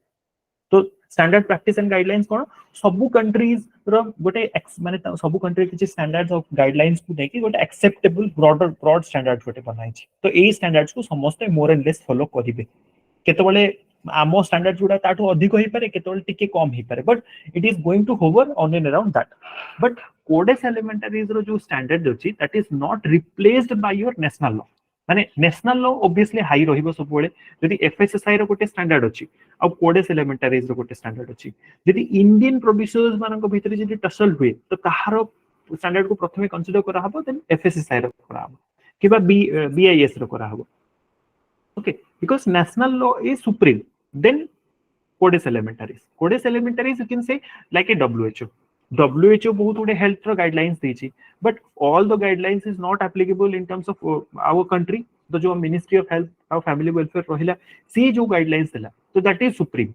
तो स्टैंडर्ड प्रैक्टिस एंड गाइडलाइंस कोन सब कंट्रीज रो गोटे माने सब कंट्री किछि स्टैंडर्ड्स ऑफ गाइडलाइंस को देखि गोटे एक्सेप्टेबल ब्रॉड स्टैंडर्ड्स गोटे बनाई छी तो एई स्टैंडर्ड्स को समस्त मोर एंड लेस फॉलो करिवे केतबेले आमो स्टैंडर्ड जुड़ा ताठो अधिक होई पारे केतबेले टिके कम होई पारे but it is going to hover on and around that but codex alimentarius रो जो स्टैंडर्ड अछि that is not replaced by your national law माने नेशनल लॉ ऑब्वियसली हाई रहिबो सब बेले यदि एफएसएसआई रो गोटे स्टैंडर्ड अछि आ कोडेक्स एलिमेंटरीज रो गोटे स्टैंडर्ड अछि यदि इंडियन प्रोड्यूसर्स मानक भितर यदि टसल हुए तो कहारो स्टैंडर्ड को प्रथमे कंसीडर करा हबो देन एफएसएसआई रो करा हबो किबा बीआईएस रो करा हबो okay because national law is supreme then codex elementaries you can say like a who बहुत गुडे हेल्थ रो गाइडलाइंस देछि but all the guidelines is not applicable in terms of our country the जो ministry of health और family welfare रहिला सी जो guidelines दिला तो that is supreme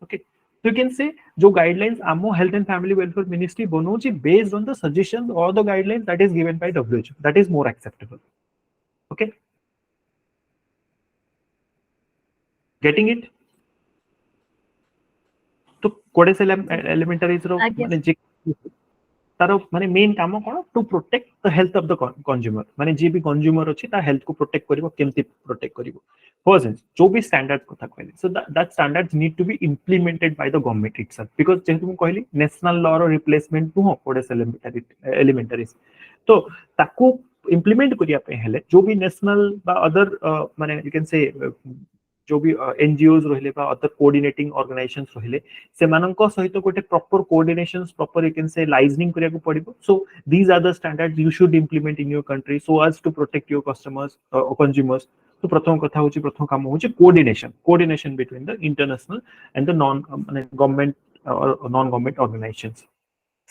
okay so you can say जो guidelines Amo health and family welfare ministry बनौछि based on the suggestions or the guidelines that is given by WHO that is more acceptable okay getting it तो codex alimentarius रो माने जे तारो माने main काम कोन to protect the health of the consumer माने जे भी कंज्यूमर अछि ता हेल्थ को प्रोटेक्ट करिवो केमति प्रोटेक्ट करिवो फर्स्ट जो भी स्टैंडर्ड कथा कहले so that standards need to be implemented by the government itself because जेहेतु हम कहली नेशनल लॉ रो रिप्लेसमेंट नु कोडेक्स एलिमेंटरीज तो ताको इंप्लीमेंट करिया पे हेले जो भी नेशनल बा अदर माने यू कैन से जो भी एनजीओज रहिले बा अदर कोऑर्डिनेटिंग ऑर्गेनाइजेशंस रहिले से मानक सहित गोटे proper coordinations proper you can say liaisoning करिया को पड़िबो so these are the standards you should implement in your country so as to protect your customers consumers तो प्रथम कथा होची प्रथम काम होची coordination between the international and the non government और नॉन गवर्नमेंट ऑर्गेनाइजेशंस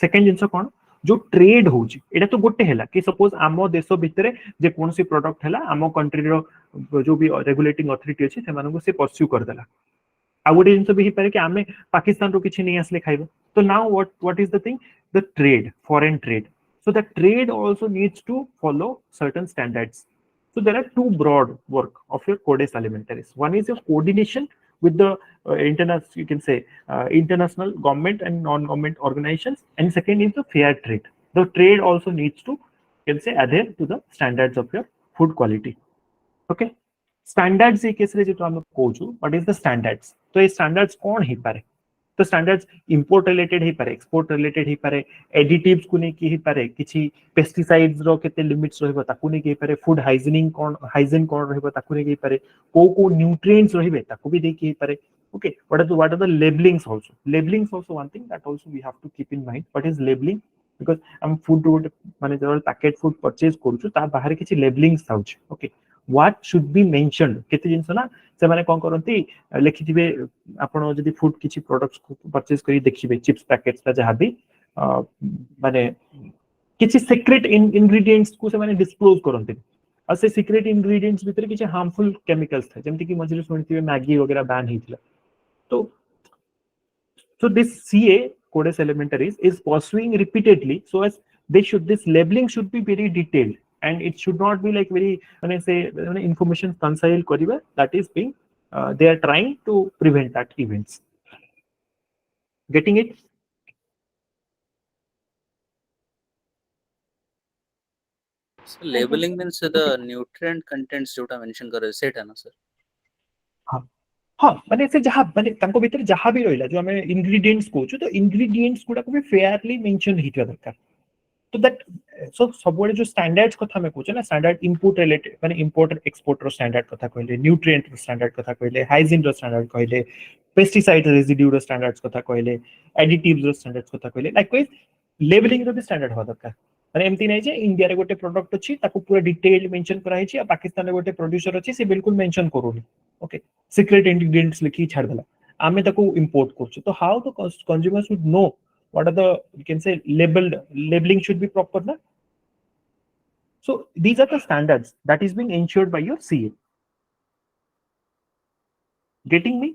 सेकंड जिंस कोन जो ट्रेड होची एटा तो गोटे हैला कि सपोज आमो देश भितरे जे कोनसी प्रोडक्ट हैला आमो कंट्री रो जो भी रेगुलेटिंग अथॉरिटी अछि से मानको से परस्यू कर देला आ गोटे जिंस भी पारे कि आमे पाकिस्तान रो किछि नै आसले खाइबो तो now what is the thing the trade foreign trade so the trade also needs to follow certain standards so there are two broad work of your codex alimentaris one is your coordination with the international you can say international government and non-government organizations and second is the fair trade the trade also needs to you can say adhere to the standards of your food quality okay standards A case रे जे तो हम कहू what is the standards तो ये standards कोन ही पारे तो standards import related ही पारे export related ही पारे एडिटिव्स को नै की ही पारे किछि पेस्टिसाइड्स रो केते लिमिट्स रहबो ताकू नै की पारे फूड हाइजीनिंग हाइजीन कोन रहबो ताकू नै की पारे को न्यूट्रिएंट्स रहिबे ताकू भी दे की पारे okay what are the labelings also one thing that also we have to keep in mind what is labeling because हम फूड माने जब पैकेट फूड परचेज करू ता बाहर किछि labellings थाउछ okay what should be mentioned केते जिंस ना से माने कोन करंती लिखिथिबे आपण जदी फूड किछि प्रोडक्ट्स को परचेज करी देखिबे चिप्स पैकेट्स का जहां भी माने किछि सीक्रेट इंग्रेडिएंट्स को से माने डिस्क्लोज करंती और से सीक्रेट इंग्रेडिएंट्स भीतर किछि हार्मफुल केमिकल्स था जेमति कि मझिले सुनथिबे मैगी वगैरह बैन हितला तो so this CA codex elementaris is pursuing repeatedly so as this labeling should be very detailed and it should not be like very when I say information concile kariba that is being they are trying to prevent that events getting it so labeling means the nutrient contents जोटा mention करे सेटा ना sir हां हां माने से जहां माने तांको भीतर जहां भी रहिला जो हमें इंग्रेडिएंट्स कोछु तो इंग्रेडिएंट्स गुडा को भी फेयरली मेंशन हितवा दरकार तो दैट सो सबोले जो स्टैंडर्ड्स कथा में कोछु ना स्टैंडर्ड इनपुट रिलेटेड माने इंपोर्ट एक्सपोर्ट रो स्टैंडर्ड कथा कहले न्यूट्रिएंट रो स्टैंडर्ड कथा कहले हाइजीन रो स्टैंडर्ड कहले पेस्टिसाइड रेसिड्यू रो स्टैंडर्ड्स कथा कहले एडिटिव्स रो स्टैंडर्ड्स कथा कहले लाइकवाइज लेबलिंग रो भी स्टैंडर्ड हो दरकार माने एमती नै जे इंडिया रे गोटे प्रोडक्ट अछि ताको पूरा डिटेल मेंशन करा हिछि आ पाकिस्तान रे गोटे प्रोड्यूसर अछि से बिल्कुल मेंशन करूनी ओके सीक्रेट इंग्रेडिएंट्स लिखि छाड़ देला आमे ताको इंपोर्ट करछु तो how the consumer should know what are the you can say labeling should be proper na so these are the standards that is being ensured by your CA getting me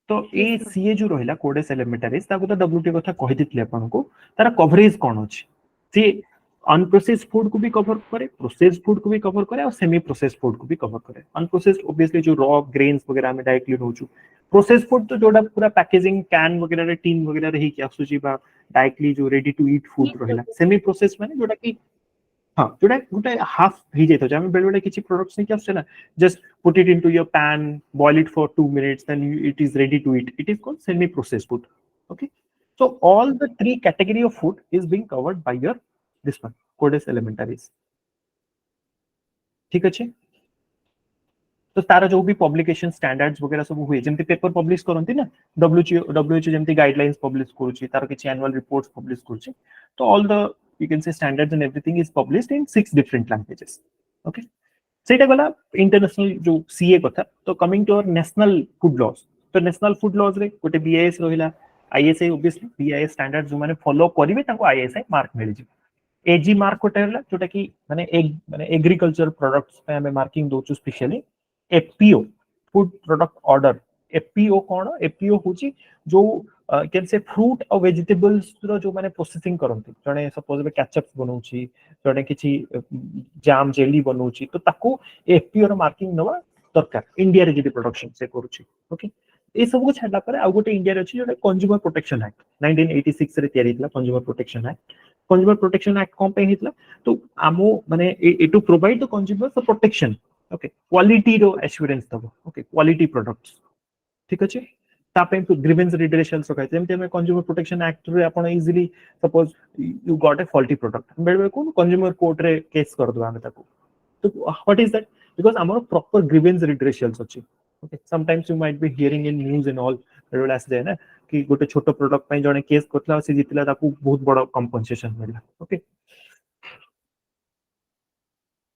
तो ए CA जो रहिला codex एलिमेंटरीज ताको तो WT कथा कहि दितले आपन को तारा कवरेज कोन अछि सी अनप्रोसेस्ड फूड को भी कवर करे, प्रोसेस्ड फूड को भी कवर करे और सेमी प्रोसेस्ड फूड को भी कवर करे। अनप्रोसेस्ड ऑब्वियसली जो रॉ ग्रेन्स वगैरह में डायरेक्टली रोचु, प्रोसेस्ड फूड तो जोड़ा पूरा पैकेजिंग कैन वगैरह रे टीन वगैरह रही कि आसुची बा डायरेक्टली जो रेडी टू ईट फूड रहला। सेमी प्रोसेस्ड माने जोड़ा कि हाँ जोड़ा गोटे हाफ ही जाइतो जे हम बेले बेले किछि प्रोडक्ट्स नहीं कि आछे ना just put it into your pan, boil it for 2 minutes, then it is ready to eat. It is called semi processed food. Okay, so all the three category of food is being covered by your this one Codes Elementaries. ठीक अच्छे, तो तार जो भी publication standards वगैरह सब हुए जेमती paper publish करंती ना डब्ल्यूएचओ जेमती गाइडलाइंस पब्लिश करूची तार किछि एनुअल रिपोर्ट्स पब्लिश करूची, तो all the you can say standards and everything is published in 6 different languages. Okay, सेटा गला इंटरनेशनल जो सीए कथा। तो coming to our national food laws, तो नेशनल फूड लॉज रे गोटे बीआईएस रहिला, आईएसआई ऑब्वियसली बीआईएस स्टैंडर्ड जो माने फॉलो करिवे ताको आईएसआई मार्क मिल जी। एजी मार्क कोटे हला जोटा कि माने एग्रीकल्चर प्रोडक्ट्स पे हमें मार्किंग दोचु specially. FPO food product order, FPO कोन, एफपीओ होची जो कैन से फ्रूट और वेजिटेबल्स रो जो माने प्रोसेसिंग करंती, जने सपोज बे केचअप्स बनौची, जने किछि जाम जेली बनौची, तो ताको एफपीओ रो मार्किंग नवा दरकार इंडिया रे जे प्रोडक्शन से करूची। ओके, ए सब को छाडला परे आ गोटे इंडिया रे अछि जोटा कंज्यूमर प्रोटेक्शन एक्ट 1986 रे तयारी हितला। Consumer protection act, consumer protection act कौन पे हितला, तो आमो माने to provide the consumer for protection. Okay, quality रो एश्योरेंस दबो। ओके, क्वालिटी प्रोडक्ट्स ठीक अछि, तापे ग्रीवेंस रिडरेशंस रखाय जेमते हम कंज्यूमर प्रोटेक्शन एक्ट रे आपण easily suppose you got a faulty product बेले बेले कोन कंज्यूमर कोर्ट रे केस कर दो हम ताको। तो व्हाट इज दैट, बिकॉज़ हमर प्रॉपर ग्रीवेंस रिडरेशंस अछि। Okay, sometimes you might be hearing in news and all बेले आस जाय ना कि गोटे छोटो प्रोडक्ट पय जने केस करथला से जितला ताको बहुत बड़ कंपनसेशन मिलला। ओके,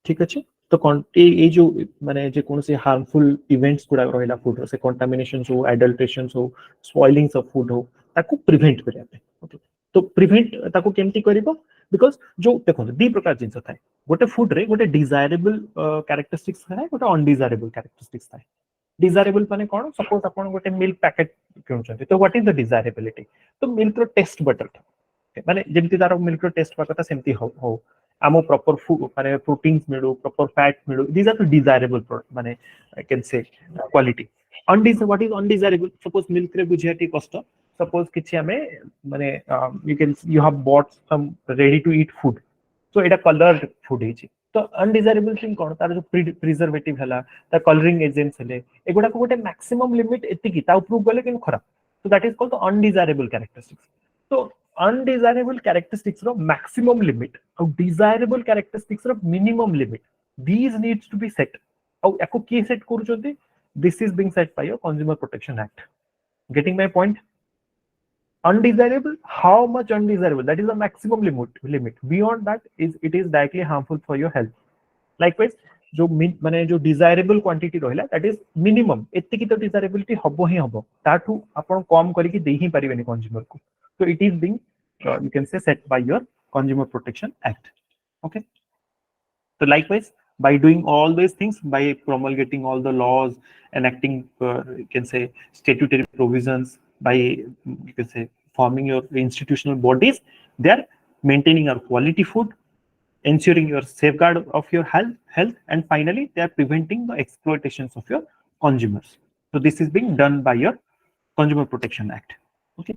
ठीक अछि, तो ए जो माने जे कोन से हार्मफुल इवेंट्स गुडा रहला फूड से कंटामिनेशन हो, एडल्ट्रेशन हो, स्पॉइलिंग्स ऑफ फूड हो, ताको प्रिवेंट करिया पे। ओके, तो प्रिवेंट ताको केमती करिवो, बिकॉज़ जो देखो दी प्रकार जिंस थाए गोटे फूड रे गोटे डिजायरेबल कैरेक्टरिस्टिक्स थाए, गोटे अनडिजायरेबल कैरेक्टरिस्टिक्स थाए। डिजायरेबल माने कोन, सपोज आपण गोटे मिल्क पैकेट किनुछन, तो व्हाट इज द डिजायरेबिलिटी, तो मिल्क रो टेस्ट बेटर था माने जेमती तार मिल्क रो टेस्ट पकता सेमती हो आमो प्रॉपर फूड माने प्रोटीन्स मिलू, प्रॉपर फैट मिलू, दीज आर द डिजायरेबल माने I can say quality. What is undesirable, suppose milk रे बुझियाटी कष्ट, सपोज किछि हमें माने you have bought some ready to eat food, तो एटा कलर्ड फूड हिची, तो अनडिजायरेबल थिंग कोन तार जो प्रिजर्वेटिव हला, ता कलरिंग एजेंट्स हले, एगुडा को गोटे मैक्सिमम लिमिट एतिकी ता उपरू गले किन खराब, तो that is called the undesirable characteristics. तो अनडिजायरेबल कैरेक्टरिस्टिक्स रो मैक्सिमम लिमिट और डिजायरेबल कैरेक्टरिस्टिक्स रो minimum limit, these needs to be set। और एको की सेट करूचोंती, this is being set by your consumer protection act। getting my point? Undesirable, how much undesirable, that is the maximum limit, beyond that is it is directly harmful for your health। likewise जो माने जो desirable quantity रहला that is minimum, एतिकी तो desirability हबो ही हबो, ताठू आपण कम करी कि देही ही परिबेनी कंज्यूमर को, so it is being you can say set by your consumer protection act। okay, so likewise by doing all these things, by promulgating all the laws, enacting you can say statutory provisions, by you can say forming your institutional bodies, they are maintaining our quality food, ensuring your safeguard of your health, and finally they are preventing the exploitations of your consumers। so this is being done by your consumer protection act। okay,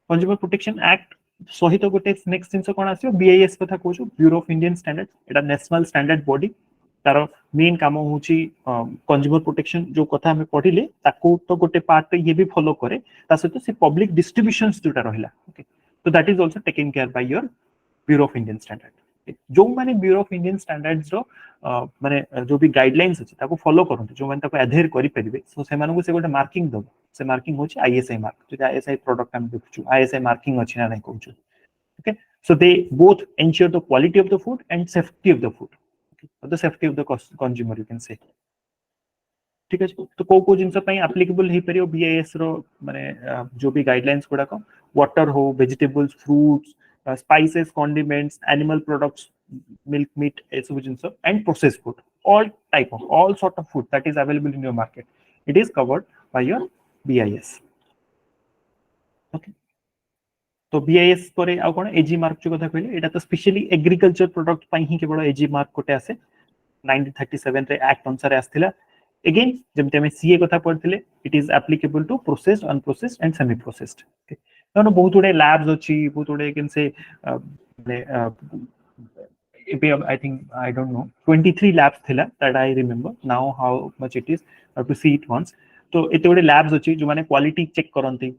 consumer protection act सहित गोटे next जिंस कोन आसीयो, BIS कथा कहूछु, bureau of Indian standards, Etah national standard body, तार main काम होची consumer protection जो कथा हमें पढिले ताको तो गोटे पार्ट ये भी फॉलो करे, ता सहित से पब्लिक डिस्ट्रीब्यूशंस जोटा रहला। ओके, तो that is also taken care by your bureau of Indian standard. जो माने ब्यूरो ऑफ इंडियन स्टैंडर्ड्स रो माने जो भी गाइडलाइंस अछि ताको फॉलो करंती, जो माने ताको अधेर करि परिबे, सो से मानको से गोटे मार्किंग दो, से मार्किंग होची आईएसआई मार्क, जो आईएसआई प्रोडक्ट हम देखछु आईएसआई मार्किंग अछि ना नै कहछु। Okay, so they both ensure the quality of the food and safety of the food, the safety of the consumer you can say. ठीक अछि, तो को जिंस पई एप्लीकेबल हे परियो बीआईएस रो माने जो भी गाइडलाइंस गुडा को, वाटर हो, vegetables, fruits, spices, condiments, animal products, milk, meat, and processed food, all sort of food that is available in your market, it is covered by your BIS। okay, तो BIS पर आउ कोन एजी mark जो कथा कहले एटा तो specially agriculture product पई ही केवल एजी mark कोटे आसे 1937 रे एक्ट अनुसार आस्थिला अगेन जब हमें सीए कथा पढ़थिले it is applicable to processed unprocessed and semi processed तनो बहुत गुडे लैब्स अछि बहुत गुडे can say I think I don't know 23 labs थिला that I remember now how much it is I have to see it once तो एते गुडे labs अछि जो माने क्वालिटी चेक करंती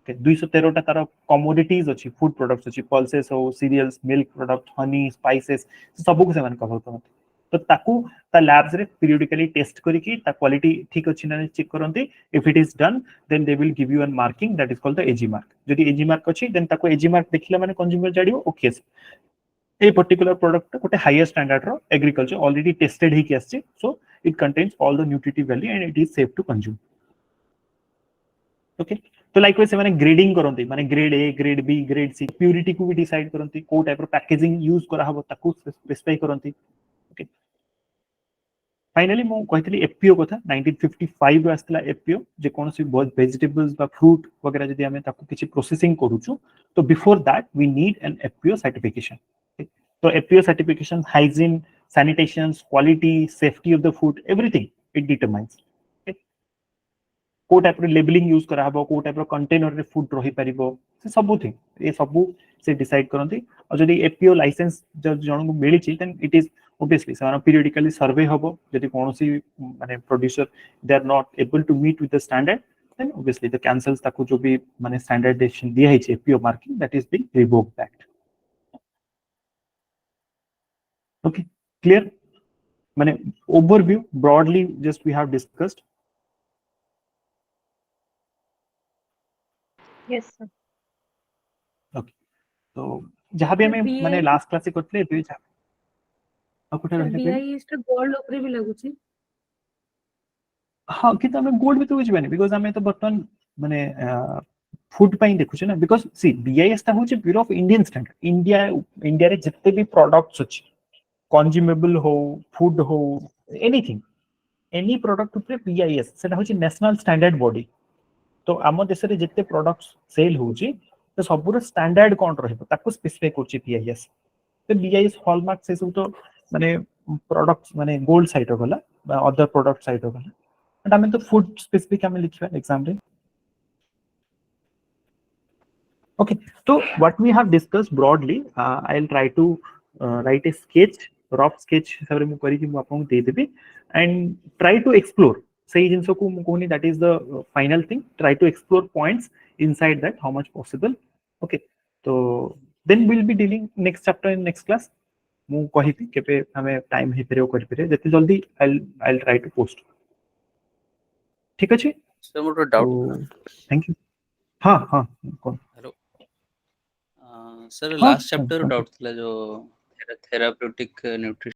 213 टा तार कमोडिटीज अछि फूड प्रोडक्ट्स अछि पल्सेस हो cereals milk product honey spices सब को से मान कवर करंती तो ताकू ता लैब्स रे पीरियडिकली टेस्ट करिकी ता क्वालिटी ठीक अछि ना चेक करंती if it is done then they will give you an marking that is called the AG mark जदि एजी मार्क अछि देन ताको एजी मार्क देखिला माने कंज्यूमर जाडियो ओके a particular product गोटे higher standard रो agriculture already tested ही आछि so it contains all the nutritive value and it is safe to consume okay तो लाइक से माने ग्रेडिंग करंती माने grade A grade B grade C purity को भी डिसाइड करंती को टाइप रो पैकेजिंग यूज करा हबो ताकू स्पेसिफाई करंती ओके फाइनली मो कहतली एफपीओ कथा 1955 रो आस्तला एफपीओ जे कोनसी वेजिटेबल्स बा फ्रूट वगैरह जदी हमें ताकू किछि प्रोसेसिंग करूछु तो before that we need an FPO certification so FPO certification, hygiene, sanitation, quality, safety of the food, everything it determines. Okay? को टाइप रो लेबलिंग यूज करा हबो को टाइप रो कंटेनर रे फूड रही परिबो से सब थिंग ए सब से डिसाइड करंती और जदी एफपीओ लाइसेंस जन को मिली छि देन इट इज obviously सारा पीरियडिकली सर्वे हबो जदी कोनोसी माने producer they are not able to meet with the standard then obviously the cancels ताको जो भी माने स्टैंडर्डाइजेशन दिया है FPO marking that is being revoked back. Okay, clear? Mane overview broadly just we have discussed. Yes, sir. Okay, so जहाँ भी हमें BI माने लास्ट क्लास से करते हैं जहाँ आप कुछ रहने पे BIS टा गोल्ड उपरे भी लागुची हाँ कि तो हमें गोल्ड भी तो कुछ बने because हमें तो बर्तन माने फूड पाइन देखुचे ना because see BIS टा होचे bureau of Indian standard India रे जितने भी प्रोडक्ट्स अछि कंज्यूमेबल हो फूड हो एनीथिंग एनी प्रोडक्ट ऊपर BIS सेटा होची नेशनल स्टैंडर्ड बॉडी तो आम देश रे जितने प्रोडक्ट्स सेल होची तो सबुर स्टैंडर्ड कोन रहबो ताको स्पेसिफाई करची BIS तो BIS हॉलमार्क से सब तो माने प्रोडक्ट्स माने गोल्ड साइड गला बा अदर प्रोडक्ट साइड गला बट हमें तो फूड स्पेसिफिक हमें लिखिबा एग्जाम रे okay so what we have discussed broadly I'll try to write a sketch rough sketch हिसाब रे मु करी कि मु आपन दे देबी and try to explore सही जिंसो को मु कोनी that is the final thing try to explore points inside that how much possible okay so then we'll be dealing next chapter in next class मु कहिबी केबे हमें टाइम हे पेरो कर पेरे जति जल्दी I'll try to post ठीक अछि sir more doubt thank you हां हां कौन हेलो सर हाँ, लास्ट चैप्टर हाँ, डाउट थिला जो थेराप्यूटिक न्यूट्रिशन